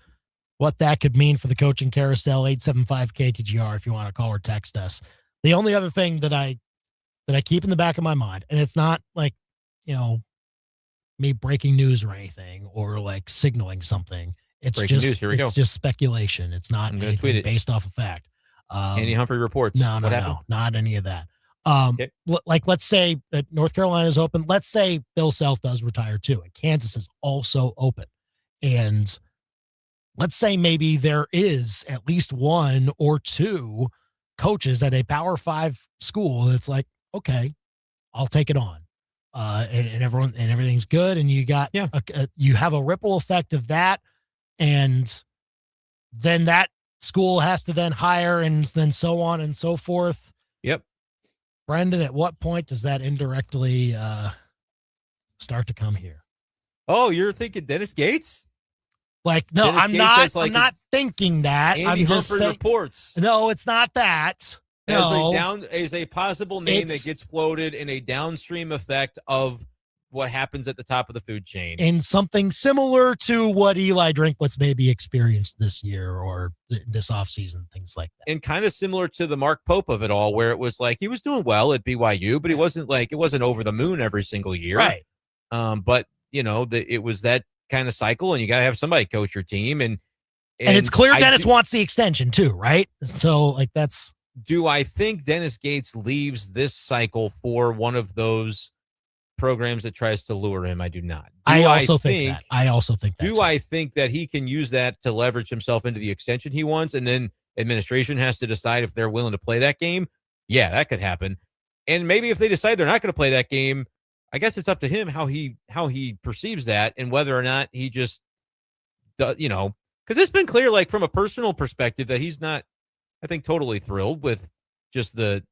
what that could mean for the coaching carousel. 875-KTGR if you want to call or text us. The only other thing that I keep in the back of my mind, and it's not like, me breaking news or anything or like signaling something. It's Breaking just news, here we go. just speculation. It's not anything based off of fact. Andy Humphrey reports. No, not any of that. Like let's say that North Carolina is open. Let's say Bill Self does retire too, and Kansas is also open. And let's say maybe there is at least one or two coaches at a Power 5 school that's like, okay, I'll take it on. And everything's good. And you got, you have a ripple effect of that. And then that school has to then hire and then so on and so forth. Yep. Brendan, at what point does that indirectly start to come here? Oh, you're thinking Dennis Gates? Like, no, Dennis I'm Gates not. has, like, I'm not thinking that. Andy I'm just Humphrey saying, reports. No, it's not that. No, As a possible name that gets floated in a downstream effect of what happens at the top of the food chain. And something similar to what Eli Drinkwitz maybe experienced this year or this offseason, things like that. And kind of similar to the Mark Pope of it all, where it was like he was doing well at BYU, but he wasn't like it wasn't over the moon every single year. Right. But it was that kind of cycle, and you got to have somebody coach your team. And it's clear Dennis wants the extension too, right? So like that's. Do I think Dennis Gates leaves this cycle for one of those programs that tries to lure him? I do not. I also think that. I think that he can use that to leverage himself into the extension he wants, and then administration has to decide if they're willing to play that game? Yeah, that could happen. And maybe if they decide they're not going to play that game, I guess it's up to him how he perceives that and whether or not he just does, because it's been clear, like from a personal perspective, that he's not, I think, totally thrilled with just the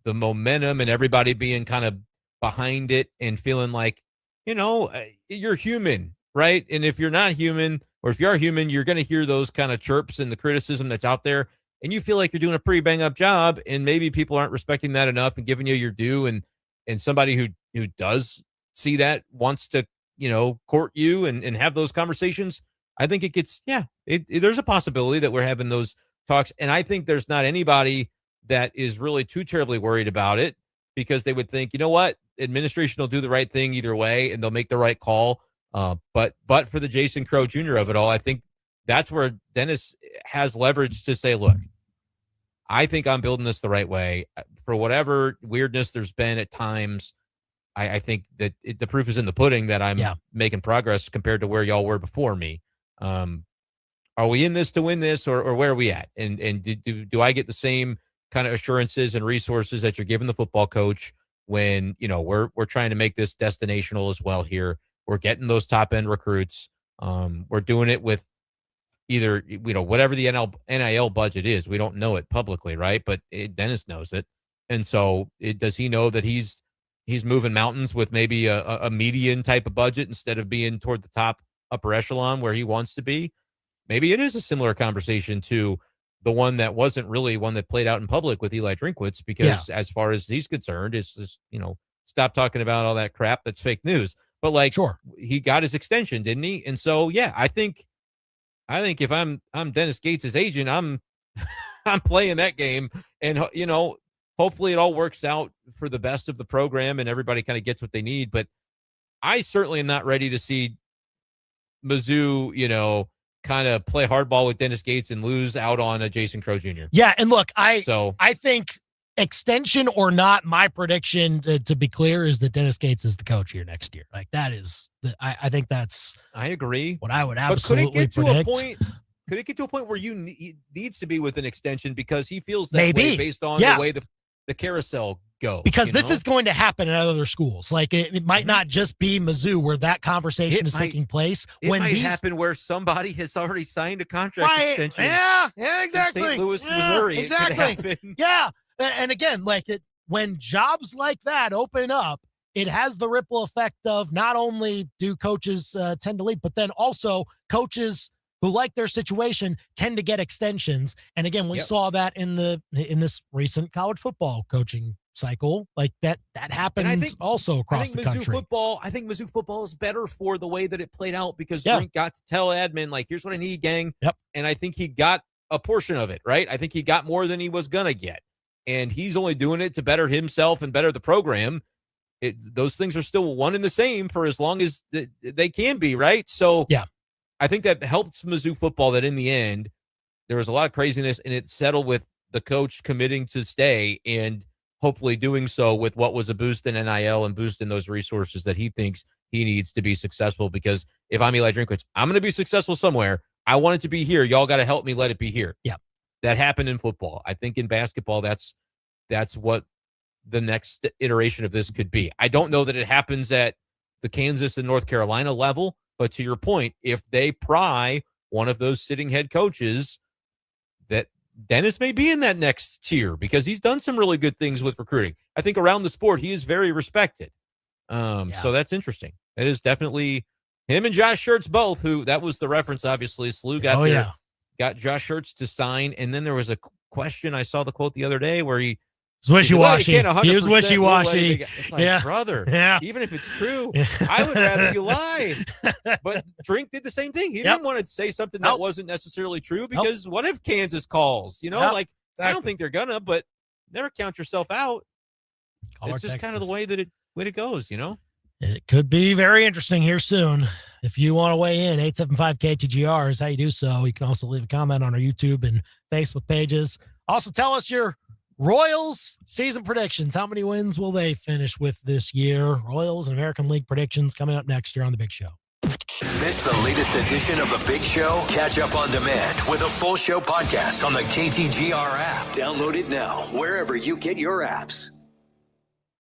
momentum and everybody being kind of behind it and feeling like, you're human, right? And if you're not human, or if you are human, you're going to hear those kind of chirps and the criticism that's out there, and you feel like you're doing a pretty bang up job, and maybe people aren't respecting that enough and giving you your due, and somebody who does see that wants to, court you and have those conversations. I think it gets, there's a possibility that we're having those talks. And I think there's not anybody that is really too terribly worried about it, because they would think, you know what, administration will do the right thing either way and they'll make the right call. But for the Jason Crow Jr. of it all, I think that's where Dennis has leverage to say, look, I think I'm building this the right way. For whatever weirdness there's been at times, I think that the proof is in the pudding that I'm making progress compared to where y'all were before me. Are we in this to win this, or where are we at? And do I get the same kind of assurances and resources that you're giving the football coach when, we're trying to make this destinational as well here? We're getting those top end recruits. We're doing it with either, whatever the NIL budget is. We don't know it publicly, right? But Dennis knows it. And so does he know that he's moving mountains with maybe a median type of budget instead of being toward the upper echelon where he wants to be? Maybe it is a similar conversation to the one that wasn't really one that played out in public with Eli Drinkwitz, because as far as he's concerned, it's just, stop talking about all that crap that's fake news. But like, sure, he got his extension, didn't he? And so, I think if I'm Dennis Gates' agent, I'm playing that game, and hopefully it all works out for the best of the program and everybody kind of gets what they need. But I certainly am not ready to see Mizzou, kind of play hardball with Dennis Gates and lose out on a Jason Crow Jr. Yeah, and look, I think extension or not, my prediction, to be clear, is that Dennis Gates is the coach here next year. Like that is, I think that's. I agree. What I would absolutely predict. Could it get to a point where he needs to be with an extension because he feels that way based on the way the carousel goes? Because this is going to happen at other schools. Like it might not just be Mizzou where that conversation is taking place. It might happen where somebody has already signed a contract extension. Yeah, exactly. In St. Louis, Missouri. Exactly. It could happen. Yeah. And again, like when jobs like that open up, it has the ripple effect of not only do coaches tend to leave, but then also coaches who like their situation tend to get extensions. And again, we saw that in this recent college football coaching cycle. Like that happens also across the country. I think Mizzou football is better for the way that it played out because Drink got to tell admin, like, here's what I need, gang. Yep. And I think he got a portion of it, right? I think he got more than he was going to get. And he's only doing it to better himself and better the program. Those things are still one and the same for as long as they can be, right? So yeah, I think that helped Mizzou football that in the end, there was a lot of craziness and it settled with the coach committing to stay and hopefully doing so with what was a boost in NIL and boost in those resources that he thinks he needs to be successful. Because if I'm Eli Drinkwitz, I'm going to be successful somewhere. I want it to be here. Y'all got to help me let it be here. Yeah. That happened in football. I think in basketball, that's what the next iteration of this could be. I don't know that it happens at the Kansas and North Carolina level, but to your point, if they pry one of those sitting head coaches, that Dennis may be in that next tier because he's done some really good things with recruiting. I think around the sport, he is very respected. So that's interesting. It is definitely him and Josh Schertz both, who that was the reference, obviously. SLU got Josh Schertz to sign. And then there was a question. I saw the quote the other day where he was wishy-washy. He was wishy-washy. It's like, brother, even if it's true, I would rather you lie. But Drink did the same thing. He didn't want to say something that wasn't necessarily true because what if Kansas calls? I don't think they're gonna, but never count yourself out. It's just kind of the way that it goes, It could be very interesting here soon. If you want to weigh in, 875-KTGR is how you do so. You can also leave a comment on our YouTube and Facebook pages. Also, tell us your Royals season predictions. How many wins will they finish with this year? Royals and American League predictions coming up next year on The Big Show. Miss the latest edition of The Big Show? Catch up on demand with a full show podcast on the KTGR app. Download it now wherever you get your apps.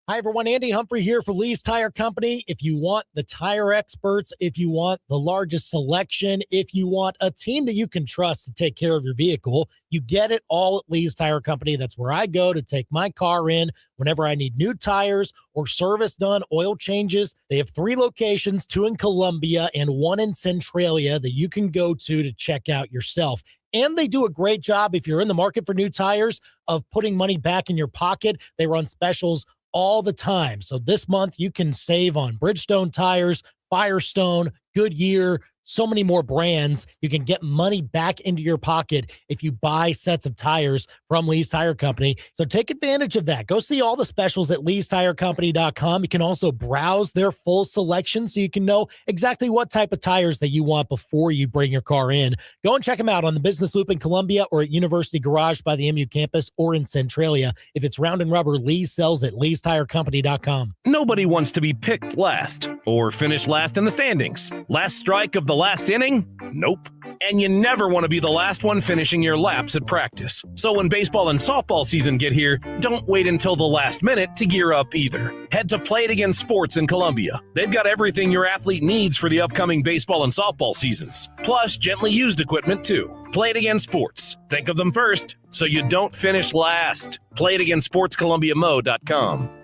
Hi, everyone. Andy Humphrey here for Lee's Tire Company. If you want the tire experts, if you want the largest selection, if you want a team that you can trust to take care of your vehicle, you get it all at Lee's Tire Company. That's where I go to take my car in whenever I need new tires or service done, oil changes. They have 3 locations, 2 in Columbia and 1 in Centralia that you can go to check out yourself. And they do a great job, if you're in the market for new tires, of putting money back in your pocket. They run specials all the time. So this month you can save on Bridgestone tires, Firestone, Goodyear, so many more brands. You can get money back into your pocket if you buy sets of tires from Lee's Tire Company. So take advantage of that. Go see all the specials at leestirecompany.com. You can also browse their full selection so you can know exactly what type of tires that you want before you bring your car in. Go and check them out on the Business Loop in Columbia or at University Garage by the MU campus or in Centralia. If it's round and rubber, Lee's sells at leestirecompany.com. Nobody wants to be picked last or finish last in the standings. Last strike of the last inning? Nope. And you never want to be the last one finishing your laps at practice. So when baseball and softball season get here, don't wait until the last minute to gear up either. Head to Play It Again Sports in Columbia. They've got everything your athlete needs for the upcoming baseball and softball seasons, plus gently used equipment too. Play It Again Sports. Think of them first so you don't finish last. PlayItAgainSportsColumbiaMo.com.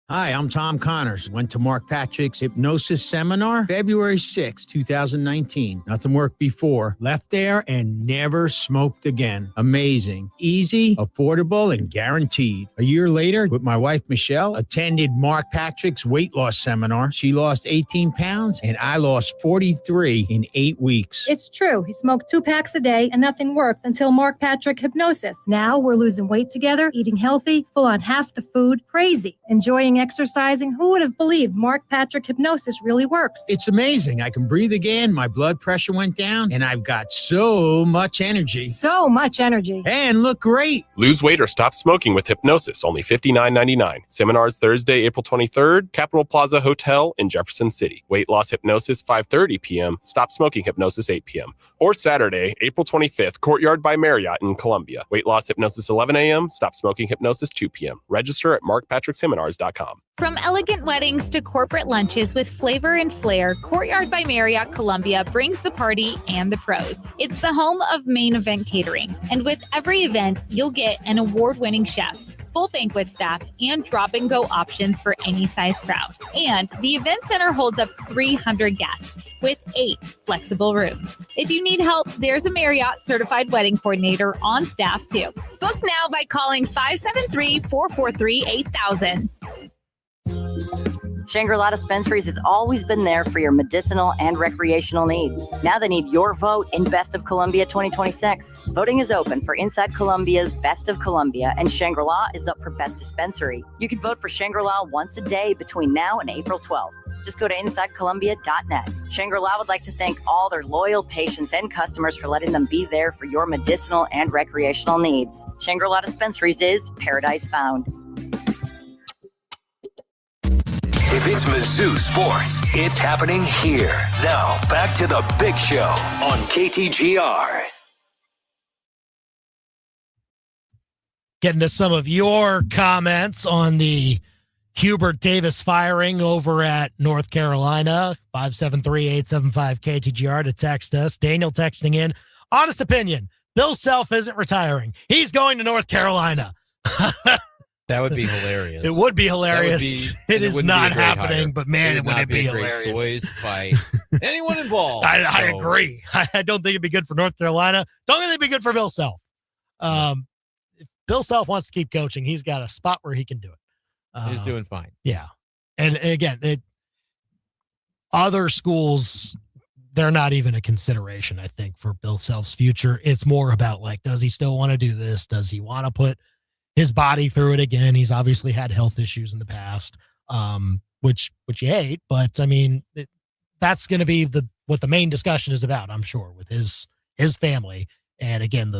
Hi, I'm Tom Connors. Went to Mark Patrick's hypnosis seminar February 6, 2019. Nothing worked before. Left there and never smoked again. Amazing. Easy, affordable, and guaranteed. A year later, with my wife, Michelle, attended Mark Patrick's weight loss seminar. She lost 18 pounds and I lost 43 in 8 weeks. It's true. He smoked 2 packs a day and nothing worked until Mark Patrick Hypnosis. Now we're losing weight together, eating healthy, full on half the food. Crazy. Enjoying exercising. Who would have believed Mark Patrick Hypnosis really works? It's amazing. I can breathe again. My blood pressure went down and I've got so much energy. So much energy. And look great. Lose weight or stop smoking with hypnosis. Only $59.99. Seminars Thursday, April 23rd, Capitol Plaza Hotel in Jefferson City. Weight loss hypnosis 5:30 p.m. Stop smoking hypnosis 8 p.m. Or Saturday, April 25th, Courtyard by Marriott in Columbia. Weight loss hypnosis 11 a.m. Stop smoking hypnosis 2 p.m. Register at markpatrickseminars.com. CourtyardbyMarriott.com. From elegant weddings to corporate lunches with flavor and flair, Courtyard by Marriott Columbia brings the party and the pros. It's the home of main event catering. And with every event, you'll get an award-winning chef, full banquet staff, and drop-and-go options for any size crowd. And the event center holds up to 300 guests with 8 flexible rooms. If you need help, there's a Marriott certified wedding coordinator on staff too. Book now by calling 573-443-8000. Shangri-La Dispensaries has always been there for your medicinal and recreational needs. Now they need your vote in Best of Columbia 2026. Voting is open for Inside Columbia's Best of Columbia, and Shangri-La is up for Best Dispensary. You can vote for Shangri-La once a day between now and April 12th. Just go to InsideColumbia.net. Shangri-La would like to thank all their loyal patients and customers for letting them be there for your medicinal and recreational needs. Shangri-La Dispensaries is Paradise Found. If it's Mizzou sports, it's happening here. Now, back to the big show on KTGR. Getting to some of your comments on the Hubert Davis firing over at North Carolina. 573-875-KTGR to text us. Daniel texting in, honest opinion, Bill Self isn't retiring. He's going to North Carolina. That would be hilarious. It would be hilarious. It is not happening, but man, it would be hilarious. Choice by anyone involved. I agree. I don't think it'd be good for North Carolina. Don't think it'd be good for Bill Self. If Bill Self wants to keep coaching, he's got a spot where he can do it. He's doing fine. Yeah. And again, other schools, they're not even a consideration, I think, for Bill Self's future. It's more about, like, does he still want to do this? Does he want to put his body through it again? He's obviously had health issues in the past, which you hate, but I mean, that's going to be what the main discussion is about, I'm sure, with his family. And again,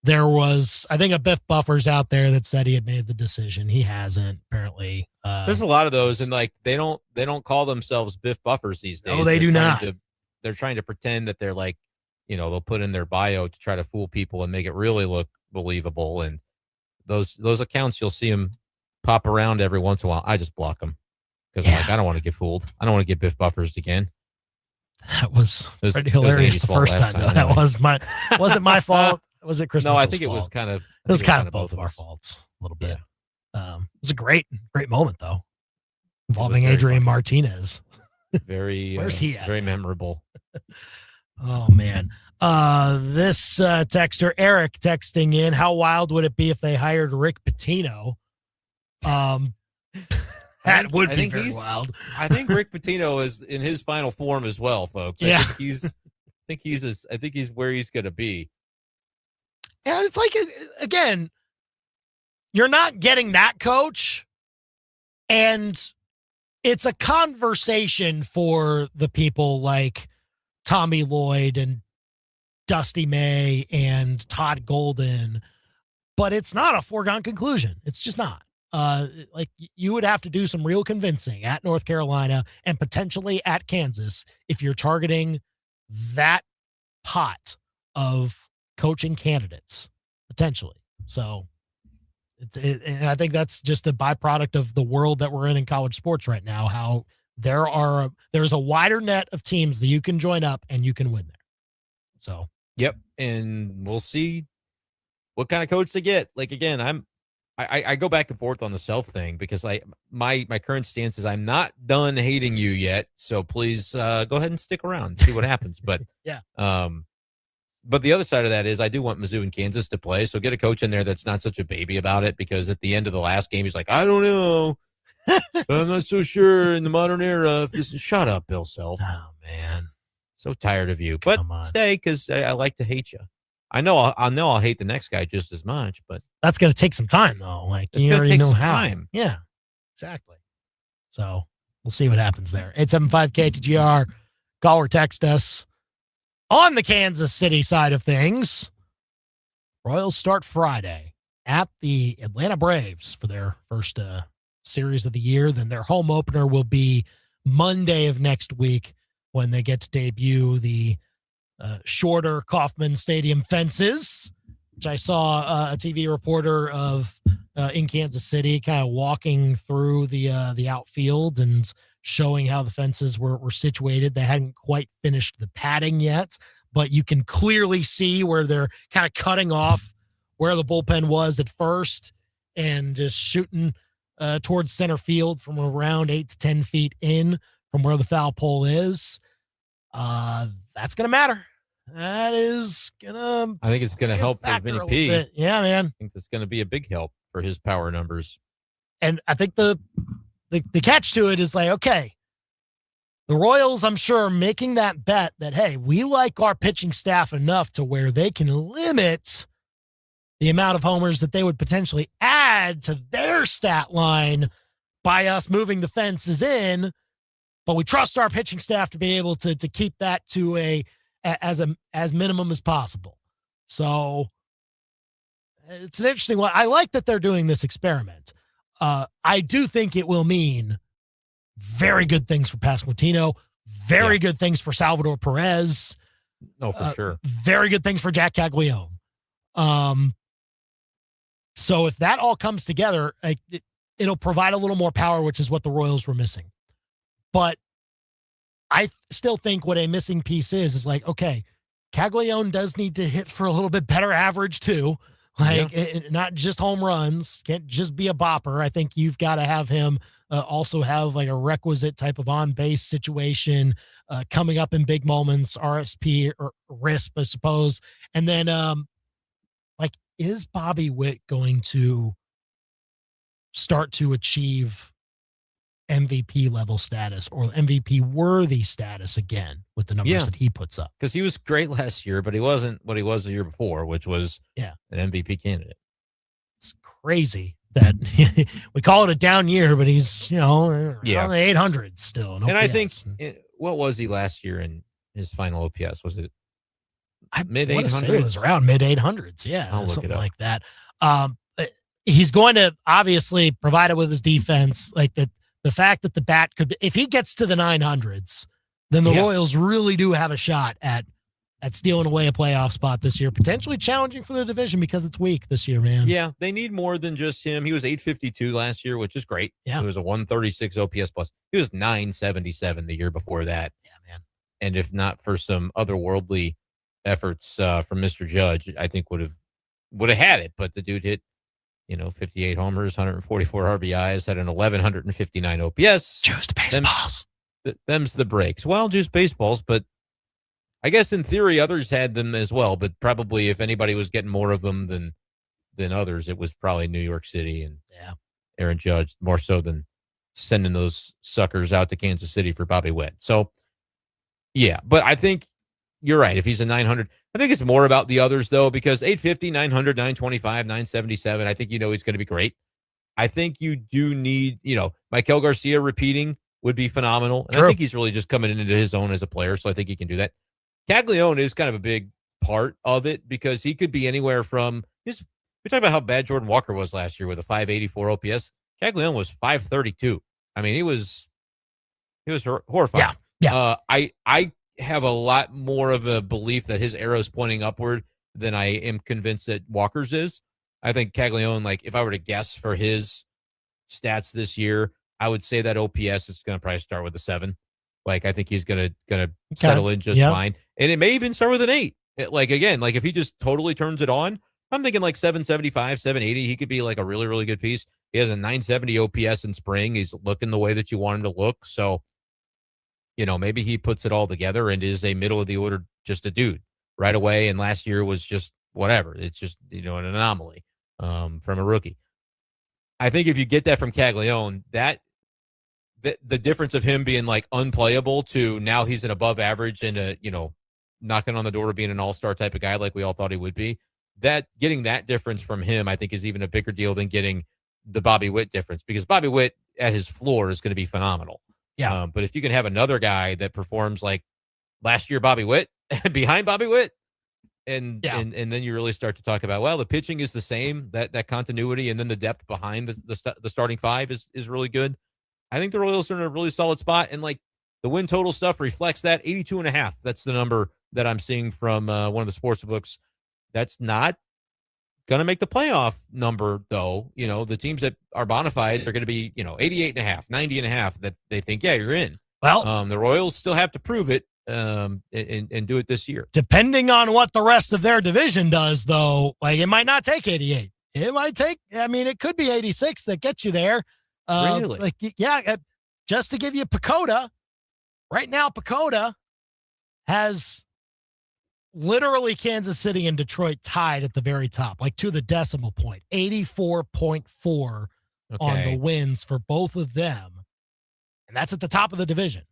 there was, I think, a Biff Buffers out there that said he had made the decision. He hasn't, apparently. There's a lot of those, and like they don't call themselves Biff Buffers these days. Oh, they do not. They're trying to pretend that they're like, they'll put in their bio to try to fool people and make it really look believable. And those accounts, you'll see them pop around every once in a while. I just block them because I'm like, I don't want to get fooled. I don't want to get Biff Buffers again. That was pretty hilarious the first time. Though. That wasn't my fault. Was it Chris? No, Mitchell's I think it fault? was kind of. It was kind of both of our faults a little bit. Yeah. It was a great moment though, involving Adrian Martinez. Very. Where's he at? Very memorable. Oh man. This texter Eric texting in, how wild would it be if they hired Rick Pitino? That would be very wild. I think Rick Pitino is in his final form as well, folks. Yeah. I think he's where he's going to be. Yeah, it's like, again, you're not getting that coach, and it's a conversation for the people like Tommy Lloyd and Dusty May and Todd Golden, but it's not a foregone conclusion. It's just not. Like, you would have to do some real convincing at North Carolina and potentially at Kansas if you're targeting that pot of coaching candidates, potentially. So, and I think that's just a byproduct of the world that we're in college sports right now, how there's a wider net of teams that you can join up and you can win there. So, yep. And we'll see what kind of coach they get. Like, again, I go back and forth on the Self thing because my current stance is I'm not done hating you yet. So please go ahead and stick around and see what happens. But yeah. But the other side of that is I do want Mizzou and Kansas to play. So get a coach in there that's not such a baby about it, because at the end of the last game, he's like, I don't know. I'm not so sure in the modern era. Shut up, Bill Self. Oh, man. So tired of you. But stay, because I like to hate you. I know I'll hate the next guy just as much, but that's going to take some time, though. Like, it's you already know some how. Time. Yeah, exactly. So we'll see what happens there. 875-KTGR. Call or text us. On the Kansas City side of things, Royals start Friday at the Atlanta Braves for their first series of the year. Then their home opener will be Monday of next week when they get to debut the shorter Kauffman Stadium fences, which I saw a TV reporter of in Kansas City, kind of walking through the outfield and showing how the fences were situated. They hadn't quite finished the padding yet, but you can clearly see where they're kind of cutting off where the bullpen was at first and just shooting towards center field from around 8 to 10 feet in from where the foul pole is. That's going to matter. That is going to... I think it's going to help for Vinny P. Yeah, man. I think that's going to be a big help for his power numbers. And I think the catch to it is like, okay, the Royals, I'm sure, are making that bet that, hey, we like our pitching staff enough to where they can limit the amount of homers that they would potentially add to their stat line by us moving the fences in, but we trust our pitching staff to be able to keep that to as minimum as possible. So it's an interesting one. I like that they're doing this experiment. I do think it will mean very good things for Pasquantino, very good things for Salvador Perez. Oh, for sure. Very good things for Jack Caglione. So if that all comes together, it'll provide a little more power, which is what the Royals were missing. But I still think what a missing piece is like, okay, Caglione does need to hit for a little bit better average too. Not just home runs, can't just be a bopper. I think you've got to have him also have like a requisite type of on-base situation coming up in big moments, RSP or RISP, I suppose. And then is Bobby Witt going to start to achieve MVP level status or MVP worthy status again with the numbers that he puts up? Because he was great last year, but he wasn't what he was the year before, which was an MVP candidate. It's crazy that we call it a down year, but he's, around the 800s still. And I think, what was he last year in his final OPS? Was it mid 800s? It was around mid 800s. Yeah. I'll look it up. Like that. He's going to obviously provide it with his defense. Like the fact that the bat could, if he gets to the 900s, then the Royals really do have a shot at stealing away a playoff spot this year, potentially challenging for the division because it's weak this year, man. Yeah, they need more than just him. He was 852 last year, which is great. Yeah. He was a 136 OPS plus. He was 977 the year before that. Yeah, man. And if not for some otherworldly efforts from Mr. Judge, I think would have had it. But the dude hit, 58 homers, 144 RBIs, had an 1,159 OPS. Just baseballs. Them's the breaks. Well, just baseballs, but I guess in theory others had them as well. But probably if anybody was getting more of them than others, it was probably New York City and Aaron Judge, more so than sending those suckers out to Kansas City for Bobby Witt. So, yeah, but I think you're right. If he's a 900, I think it's more about the others, though, because 850, 900, 925, 977, I think he's going to be great. I think you do need, Michael Garcia repeating would be phenomenal. And I think he's really just coming into his own as a player, so I think he can do that. Caglione is kind of a big part of it because he could be anywhere from we talk about how bad Jordan Walker was last year with a 584 OPS. Caglione was 532. I mean, he was horrifying. Yeah. I have a lot more of a belief that his arrow is pointing upward than I am convinced that Walker's is. I think Caglione, if I were to guess for his stats this year, I would say that OPS is going to probably start with a 7. I think he's going to settle in just fine. And it may even start with an 8. If he just totally turns it on, I'm thinking 775, 780. He could be a really, really good piece. He has a 970 OPS in spring. He's looking the way that you want him to look. So, maybe he puts it all together and is a middle of the order, just a dude right away. And last year was just whatever. It's just, an anomaly from a rookie. I think if you get that from Caglione, the difference of him being unplayable to now he's an above average and knocking on the door of being an all-star type of guy like we all thought he would be, that getting that difference from him, I think is even a bigger deal than getting the Bobby Witt difference, because Bobby Witt at his floor is going to be phenomenal. Yeah. But if you can have another guy that performs like last year Bobby Witt behind Bobby Witt, and then you really start to talk about, well, the pitching is the same, that continuity, and then the depth behind the starting five is really good. I think the Royals are in a really solid spot, and the win total stuff reflects that. 82.5. That's the number that I'm seeing from one of the sports books. That's not going to make the playoff number, though. The teams that are bona fide are going to be, 88.5, 90.5 that they think, yeah, you're in. Well, the Royals still have to prove it and do it this year. Depending on what the rest of their division does, though, like it might not take 88. It might take, it could be 86 that gets you there. Really? Just to give you Pacoda, right now, Pacoda has literally Kansas City and Detroit tied at the very top, like to the decimal point, 84.4 on the wins for both of them. And that's at the top of the division.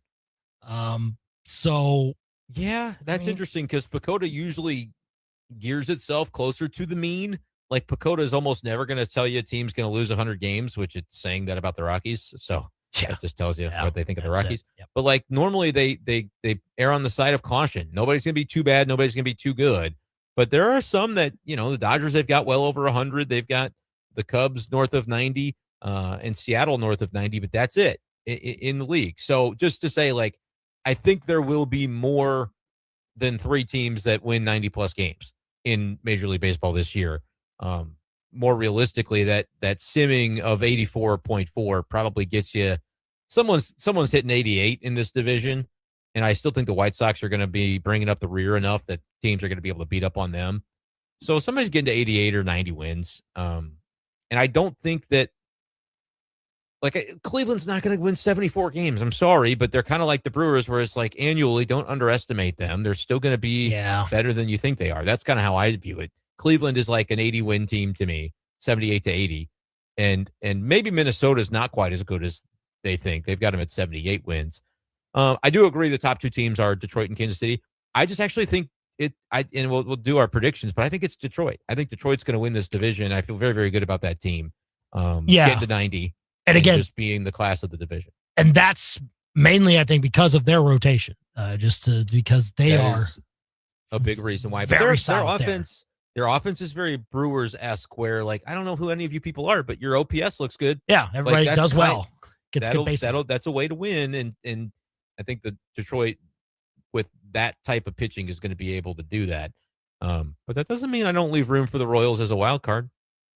So yeah, that's interesting because Pacoda usually gears itself closer to the mean. Like Pacoda is almost never going to tell you a team's going to lose 100 games, which it's saying that about the Rockies. So that just tells you what they think of the Rockies. Yep. But like normally they err on the side of caution. Nobody's going to be too bad. Nobody's going to be too good. But there are some that, the Dodgers, they've got well over 100. They've got the Cubs north of 90 and Seattle north of 90. But that's it in the league. So just to say, like, I think there will be more than 3 teams that win 90-plus games in Major League Baseball this year. More realistically, that simming of 84.4 probably gets you someone's hitting 88 in this division, and I still think the White Sox are going to be bringing up the rear enough that teams are going to be able to beat up on them. So somebody's getting to 88 or 90 wins, and I don't think that Cleveland's not going to win 74 games. I'm sorry, but they're kind of like the Brewers, where it's like annually, don't underestimate them. They're still going to be better than you think they are. That's kind of how I view it. Cleveland is like an 80-win team to me, 78 to 80. And maybe Minnesota's not quite as good as they think. They've got them at 78 wins. I do agree the top 2 teams are Detroit and Kansas City. I just actually think we'll do our predictions, but I think it's Detroit. I think Detroit's going to win this division. I feel very, very good about that team. Getting to 90 and again, just being the class of the division. And that's mainly, I think, because of their rotation, because they are a big reason why. But their offense is very Brewers-esque, where I don't know who any of you people are, but your OPS looks good. Yeah, everybody does well. Gets good base. That's a way to win, and I think that Detroit with that type of pitching is going to be able to do that. But that doesn't mean I don't leave room for the Royals as a wild card.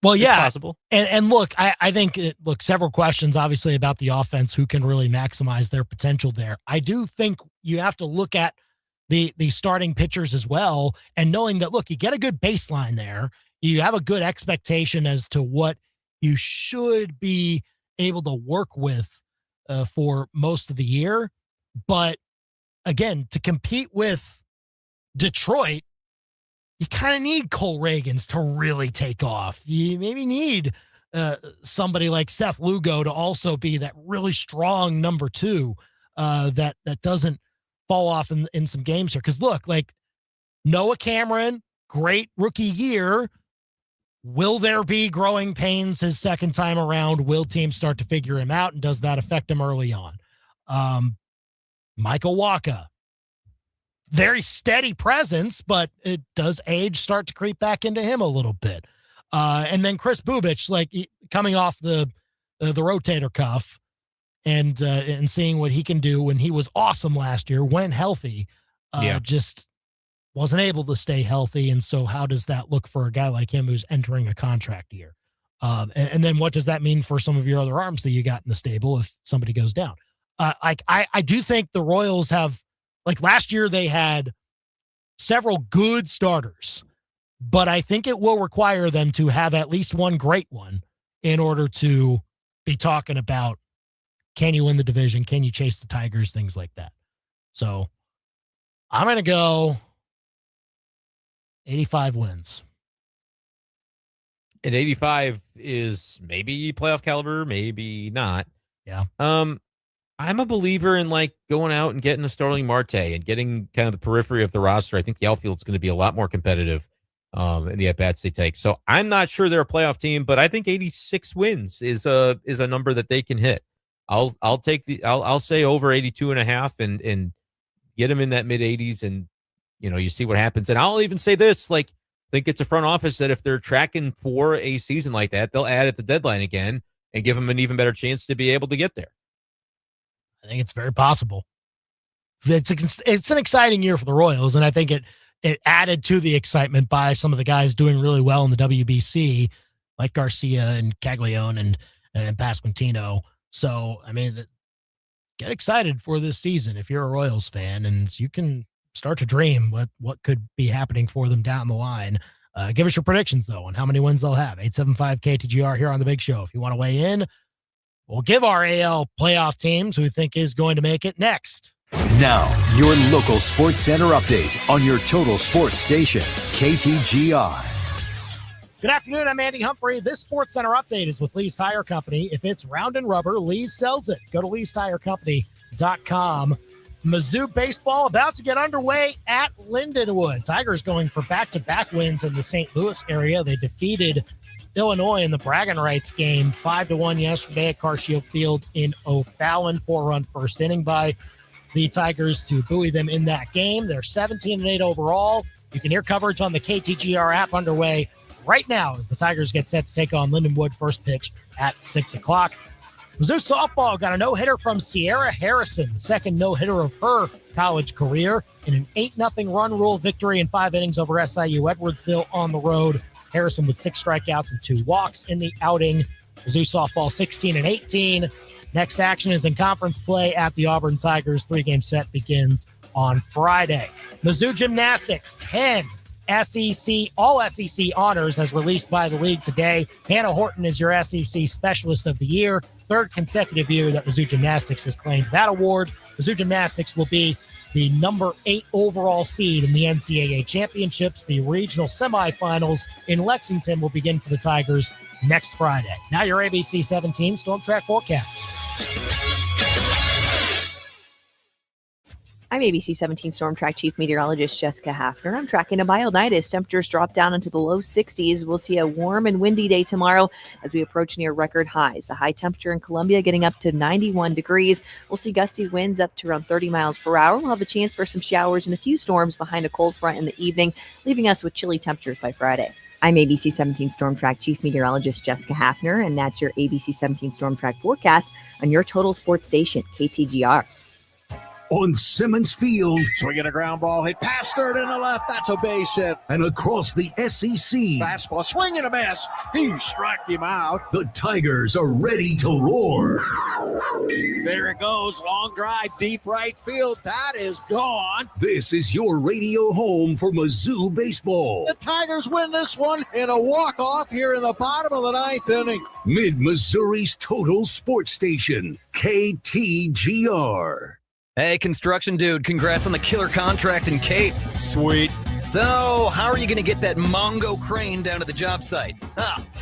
Well, it's possible. And look, I think several questions obviously about the offense, who can really maximize their potential there. I do think you have to look at the starting pitchers as well, and knowing that, look, you get a good baseline there. You have a good expectation as to what you should be able to work with for most of the year. But again, to compete with Detroit, you kind of need Cole Reagans to really take off. You maybe need somebody like Seth Lugo to also be that really strong number 2 that doesn't fall off in some games here. Because look, Noah Cameron, great rookie year. Will there be growing pains his second time around? Will teams start to figure him out, and does that affect him early on? Michael Wacha, very steady presence, but it does age start to creep back into him a little bit. And then Chris Bubich, coming off the rotator cuff and seeing what he can do when he was awesome last year, when healthy, just wasn't able to stay healthy. And so how does that look for a guy like him who's entering a contract year? And then what does that mean for some of your other arms that you got in the stable if somebody goes down? I do think the Royals have, last year they had several good starters, but I think it will require them to have at least one great one in order to be talking about, can you win the division? Can you chase the Tigers? Things like that. So I'm going to go 85 wins. And 85 is maybe playoff caliber, maybe not. Yeah. I'm a believer in going out and getting a Starling Marte and getting kind of the periphery of the roster. I think the outfield's going to be a lot more competitive in the at-bats they take. So I'm not sure they're a playoff team, but I think 86 wins is a number that they can hit. I'll say over 82.5 and get them in that mid 80s, and you see what happens. And I'll even say this, I think it's a front office that if they're tracking for a season like that, they'll add at the deadline again and give them an even better chance to be able to get there. I think it's very possible. It's an exciting year for the Royals, and I think it it added to the excitement by some of the guys doing really well in the WBC, like Garcia and Caglione and Pasquantino. So, I mean, get excited for this season if you're a Royals fan, and you can start to dream what could be happening for them down the line. Give us your predictions, though, on how many wins they'll have. 875-KTGR here on The Big Show. If you want to weigh in, we'll give our AL playoff teams who we think is going to make it next. Now, your local Sports Center update on your total sports station, KTGR. Good afternoon, I'm Andy Humphrey. This Sports Center update is with Lee's Tire Company. If it's round and rubber, Lee's sells it. Go to leestirecompany.com. Mizzou baseball about to get underway at Lindenwood. Tigers going for back-to-back wins in the St. Louis area. They defeated Illinois in the bragging rights game 5-1 yesterday at Carshield Field in O'Fallon. 4-run first inning by the Tigers to buoy them in that game. They're 17-8 overall. You can hear coverage on the KTGR app underway right now as the Tigers get set to take on Lindenwood. First pitch at 6 o'clock. Mizzou softball got a no-hitter from Sierra Harrison, the second no-hitter of her college career, in an 8-0 run rule victory in 5 innings over SIU Edwardsville on the road. Harrison with 6 strikeouts and 2 walks in the outing. Mizzou softball 16-18. Next action is in conference play at the Auburn Tigers. 3-game set begins on Friday. Mizzou gymnastics, 10 all-SEC honors as released by the league today. Hannah Horton is your SEC Specialist of the Year. 3rd consecutive year that Mizzou Gymnastics has claimed that award. Mizzou Gymnastics will be the number 8 overall seed in the NCAA championships. The regional semifinals in Lexington will begin for the Tigers next Friday. Now your ABC 17 Storm Track forecast. I'm ABC 17 Storm Track Chief Meteorologist Jessica Hafner. I'm tracking a mild night as temperatures drop down into the low 60s. We'll see a warm and windy day tomorrow as we approach near record highs. The high temperature in Columbia getting up to 91 degrees. We'll see gusty winds up to around 30 miles per hour. We'll have a chance for some showers and a few storms behind a cold front in the evening, leaving us with chilly temperatures by Friday. I'm ABC 17 Storm Track Chief Meteorologist Jessica Hafner, and that's your ABC 17 Storm Track forecast on your total sports station, KTGR. On Simmons Field, swinging a ground ball hit past third and the left. That's a base hit. And across the SEC, fastball swing and a miss. He struck him out. The Tigers are ready to roar. There it goes, long drive, deep right field. That is gone. This is your radio home for Mizzou baseball. The Tigers win this one in a walk-off here in the bottom of the 9th inning. Mid-Missouri's total sports station, KTGR. Hey, construction dude, congrats on the killer contract in Cape. Sweet. So, how are you going to get that Mongo crane down to the job site?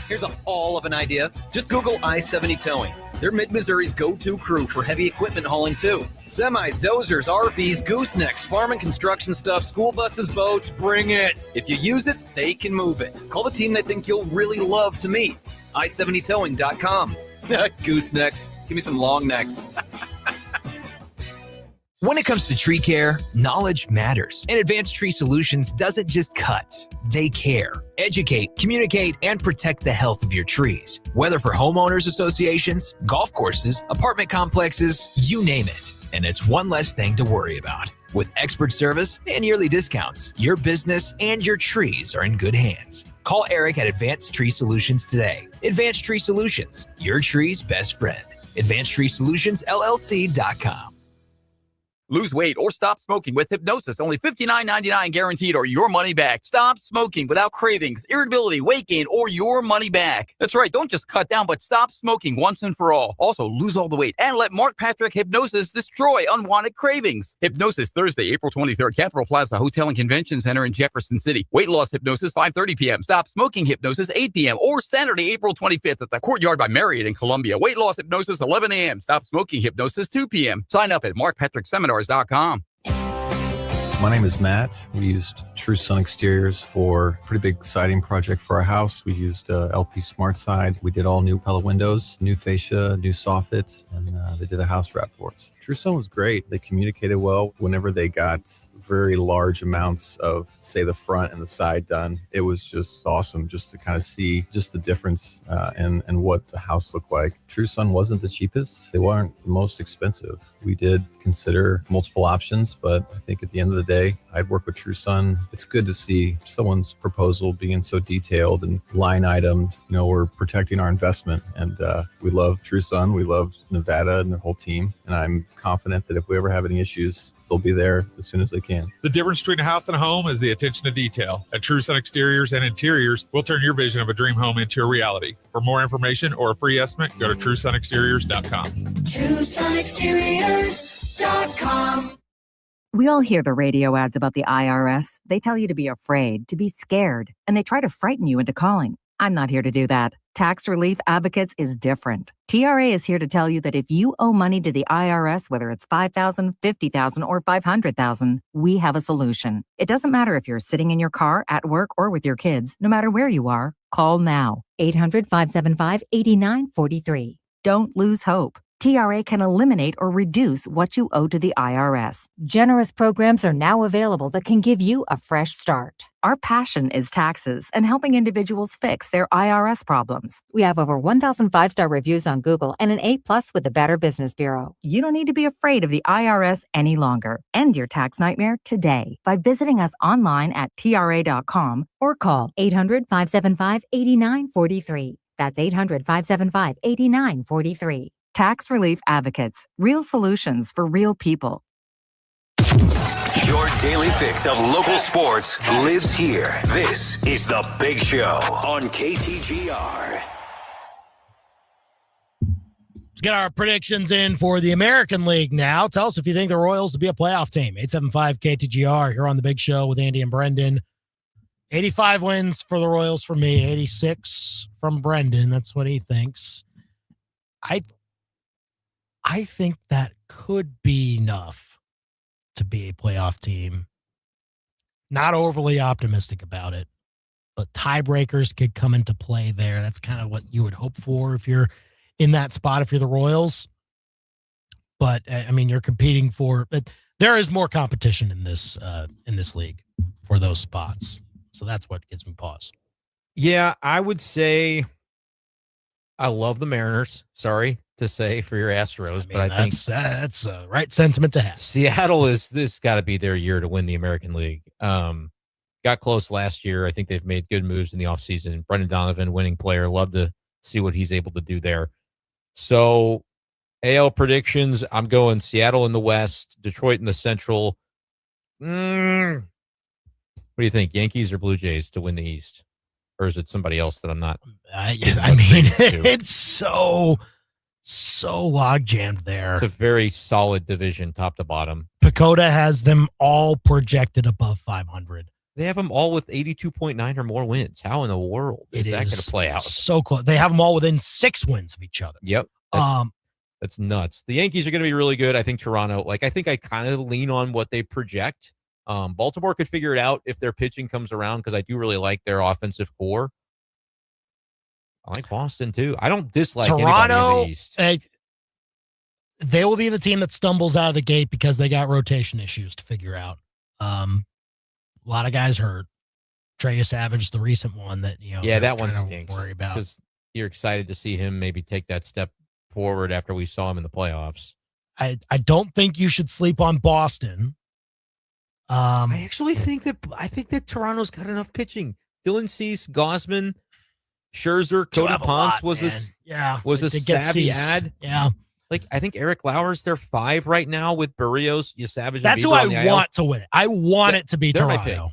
Here's a haul of an idea. Just Google I-70 Towing. They're Mid-Missouri's go-to crew for heavy equipment hauling, too. Semis, dozers, RVs, goosenecks, farm and construction stuff, school buses, boats, bring it. If you use it, they can move it. Call the team they think you'll really love to meet. I70towing.com. Goosenecks. Give me some long necks. When it comes to tree care, knowledge matters. And Advanced Tree Solutions doesn't just cut, they care. Educate, communicate, and protect the health of your trees. Whether for homeowners associations, golf courses, apartment complexes, you name it. And it's one less thing to worry about. With expert service and yearly discounts, your business and your trees are in good hands. Call Eric at Advanced Tree Solutions today. Advanced Tree Solutions, your tree's best friend. AdvancedTreeSolutionsLLC.com. Lose weight or stop smoking with hypnosis. Only $59.99 guaranteed or your money back. Stop smoking without cravings, irritability, weight gain, or your money back. That's right. Don't just cut down, but stop smoking once and for all. Also, lose all the weight and let Mark Patrick Hypnosis destroy unwanted cravings. Hypnosis Thursday, April 23rd, Capitol Plaza Hotel and Convention Center in Jefferson City. Weight loss hypnosis, 5:30 p.m. Stop smoking hypnosis, 8 p.m. Or Saturday, April 25th at the Courtyard by Marriott in Columbia. Weight loss hypnosis, 11 a.m. Stop smoking hypnosis, 2 p.m. Sign up at markpatrickseminars.com. My name is Matt. We used True Sun Exteriors for a pretty big siding project for our house. We used LP Smart Side. We did all new Pella windows, new fascia, new soffits, and they did a house wrap for us. True Sun was great. They communicated well. Whenever they got very large amounts of, say, the front and the side done. It was just awesome just to kind of see just the difference and what the house looked like. True Sun wasn't the cheapest. They weren't the most expensive. We did consider multiple options, but I think at the end of the day, I'd work with True Sun. It's good to see someone's proposal being so detailed and line itemed. You know, we're protecting our investment, and we love True Sun. We love Nevada and their whole team, and I'm confident that if we ever have any issues, they'll be there as soon as they can. The difference between a house and a home is the attention to detail. At True Sun Exteriors and Interiors, we'll turn your vision of a dream home into a reality. For more information or a free estimate, go to TrueSunExteriors.com. TrueSunExteriors.com. We all hear the radio ads about the IRS. They tell you to be afraid, to be scared, and they try to frighten you into calling. I'm not here to do that. Tax Relief Advocates is different. TRA is here to tell you that if you owe money to the IRS, whether it's $5,000, $50,000, or $500,000, we have a solution. It doesn't matter if you're sitting in your car, at work, or with your kids. No matter where you are, call now. 800-575-8943. Don't lose hope. TRA can eliminate or reduce what you owe to the IRS. Generous programs are now available that can give you a fresh start. Our passion is taxes and helping individuals fix their IRS problems. We have over 1,000 5-star reviews on Google and an A+ with the Better Business Bureau. You don't need to be afraid of the IRS any longer. End your tax nightmare today by visiting us online at TRA.com or call 800-575-8943. That's 800-575-8943. Tax Relief Advocates. Real solutions for real people. Your daily fix of local sports lives here. This is The Big Show on KTGR. Let's get our predictions in for the American League now. Tell us if you think the Royals will be a playoff team. 875 KTGR here on The Big Show with Andy and Brendan. 85 wins for the Royals for me, 86 from Brendan. That's what he thinks. I think that could be enough to be a playoff team. Not overly optimistic about it, but tiebreakers could come into play there. That's kind of what you would hope for if you're in that spot, if you're the Royals. But, I mean, you're competing for – there is more competition in this league for those spots. So that's what gives me pause. Yeah, I would say I love the Mariners. Sorry to say for your Astros, but I think that's a right sentiment to have. Seattle this got to be their year to win the American League. Got close last year. I think they've made good moves in the offseason. Brendan Donovan, winning player. Love to see what he's able to do there. So AL predictions, I'm going Seattle in the West, Detroit in the Central. What do you think, Yankees or Blue Jays to win the East? Or is it somebody else that I'm not? I mean, it's so log jammed there. It's a very solid division, top to bottom. Pacoda has them all projected above 500. They have them all with 82.9 or more wins. How in the world is that going to play out? So close. They have them all within 6 wins of each other. Yep. That's nuts. The Yankees are going to be really good. I think Toronto, I think I kind of lean on what they project. Baltimore could figure it out if their pitching comes around because I do really like their offensive core. I like Boston, too. I don't dislike Toronto, anybody in the East. They will be the team that stumbles out of the gate because they got rotation issues to figure out. A lot of guys hurt. Trey Savage, the recent one that, that one stinks. Worry about because you're excited to see him maybe take that step forward after we saw him in the playoffs. I don't think you should sleep on Boston. I actually think that Toronto's got enough pitching. Dylan Cease, Gausman, Scherzer, Cody Ponce was a savvy ad. Yeah. I think Eric Lauer's their 5 right now with Barrios, Savage. That's who I want to win it. I want it to be Toronto.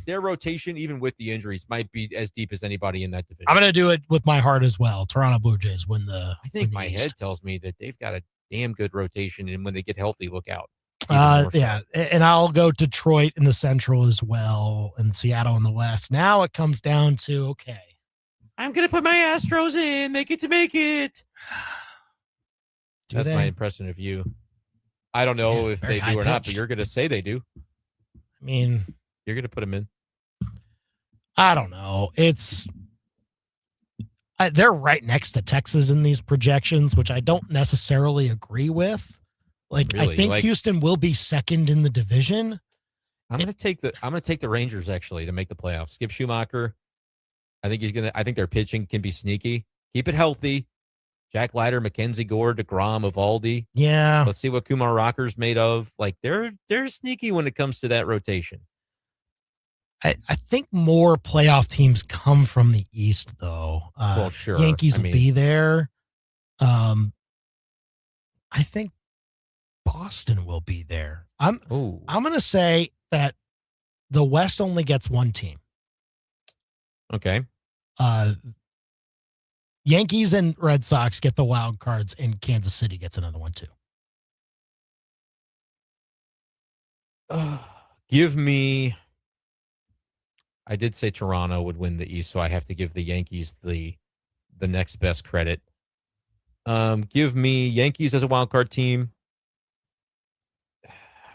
Their rotation, even with the injuries, might be as deep as anybody in that division. I'm going to do it with my heart as well. Toronto Blue Jays win the. I think my head tells me that they've got a damn good rotation, and when they get healthy, look out. Yeah, and I'll go Detroit in the Central as well, and Seattle in the West. Now it comes down to, okay, I'm going to put my Astros in. They get to make it. That's my impression of you. I don't know if they do or not, but you're going to say they do. I mean, you're going to put them in. I don't know. They're right next to Texas in these projections, which I don't necessarily agree with. Really? I think Houston will be second in the division. I'm gonna take the Rangers actually to make the playoffs. Skip Schumacher. I think their pitching can be sneaky. Keep it healthy. Jack Leiter, Mackenzie Gore, DeGrom, Evaldi. Yeah. Let's see what Kumar Rocker's made of. Like they're sneaky when it comes to that rotation. I think more playoff teams come from the East, though. Well, sure. Yankees will be there. I think Boston will be there. I'm going to say that the West only gets one team. Okay. Yankees and Red Sox get the wild cards, and Kansas City gets another one too. Give me. I did say Toronto would win the East, so I have to give the Yankees the next best credit. Give me Yankees as a wild card team.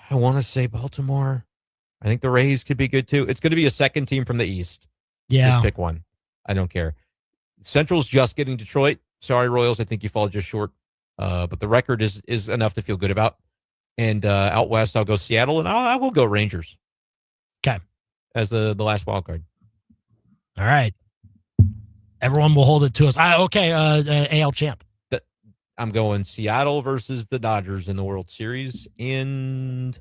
I want to say Baltimore. I think the Rays could be good too. It's going to be a second team from the East. Yeah. Just pick one. I don't care. Central's just getting Detroit. Sorry, Royals. I think you fall just short. But the record is enough to feel good about. And out West, I'll go Seattle, and I will go Rangers. Okay. As the last wild card. All right. Everyone will hold it to us. AL champ. I'm going Seattle versus the Dodgers in the World Series, and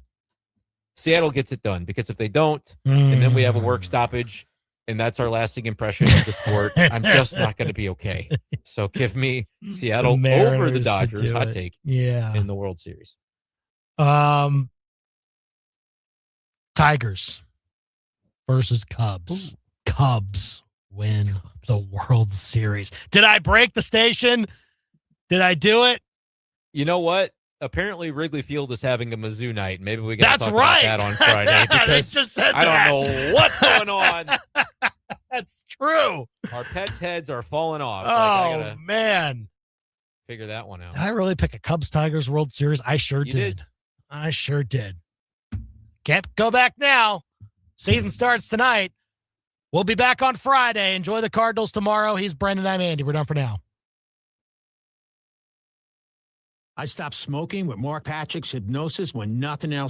Seattle gets it done, because if they don't, and then we have a work stoppage, and that's our lasting impression of the sport, I'm just not going to be okay. So give me Seattle over the Dodgers, hot take, in the World Series. Tigers versus Cubs. Ooh. Cubs win the World Series. Did I break the station? Did I do it? You know what? Apparently Wrigley Field is having a Mizzou night. Maybe we got to talk about that on Friday, because I don't know what's going on. That's true. Our pets' heads are falling off. Oh, man. Figure that one out. Did I really pick a Cubs-Tigers World Series? I sure did. I sure did. Can't go back now. Season starts tonight. We'll be back on Friday. Enjoy the Cardinals tomorrow. He's Brendan. I'm Andy. We're done for now. I stopped smoking with Mark Patrick's hypnosis when nothing else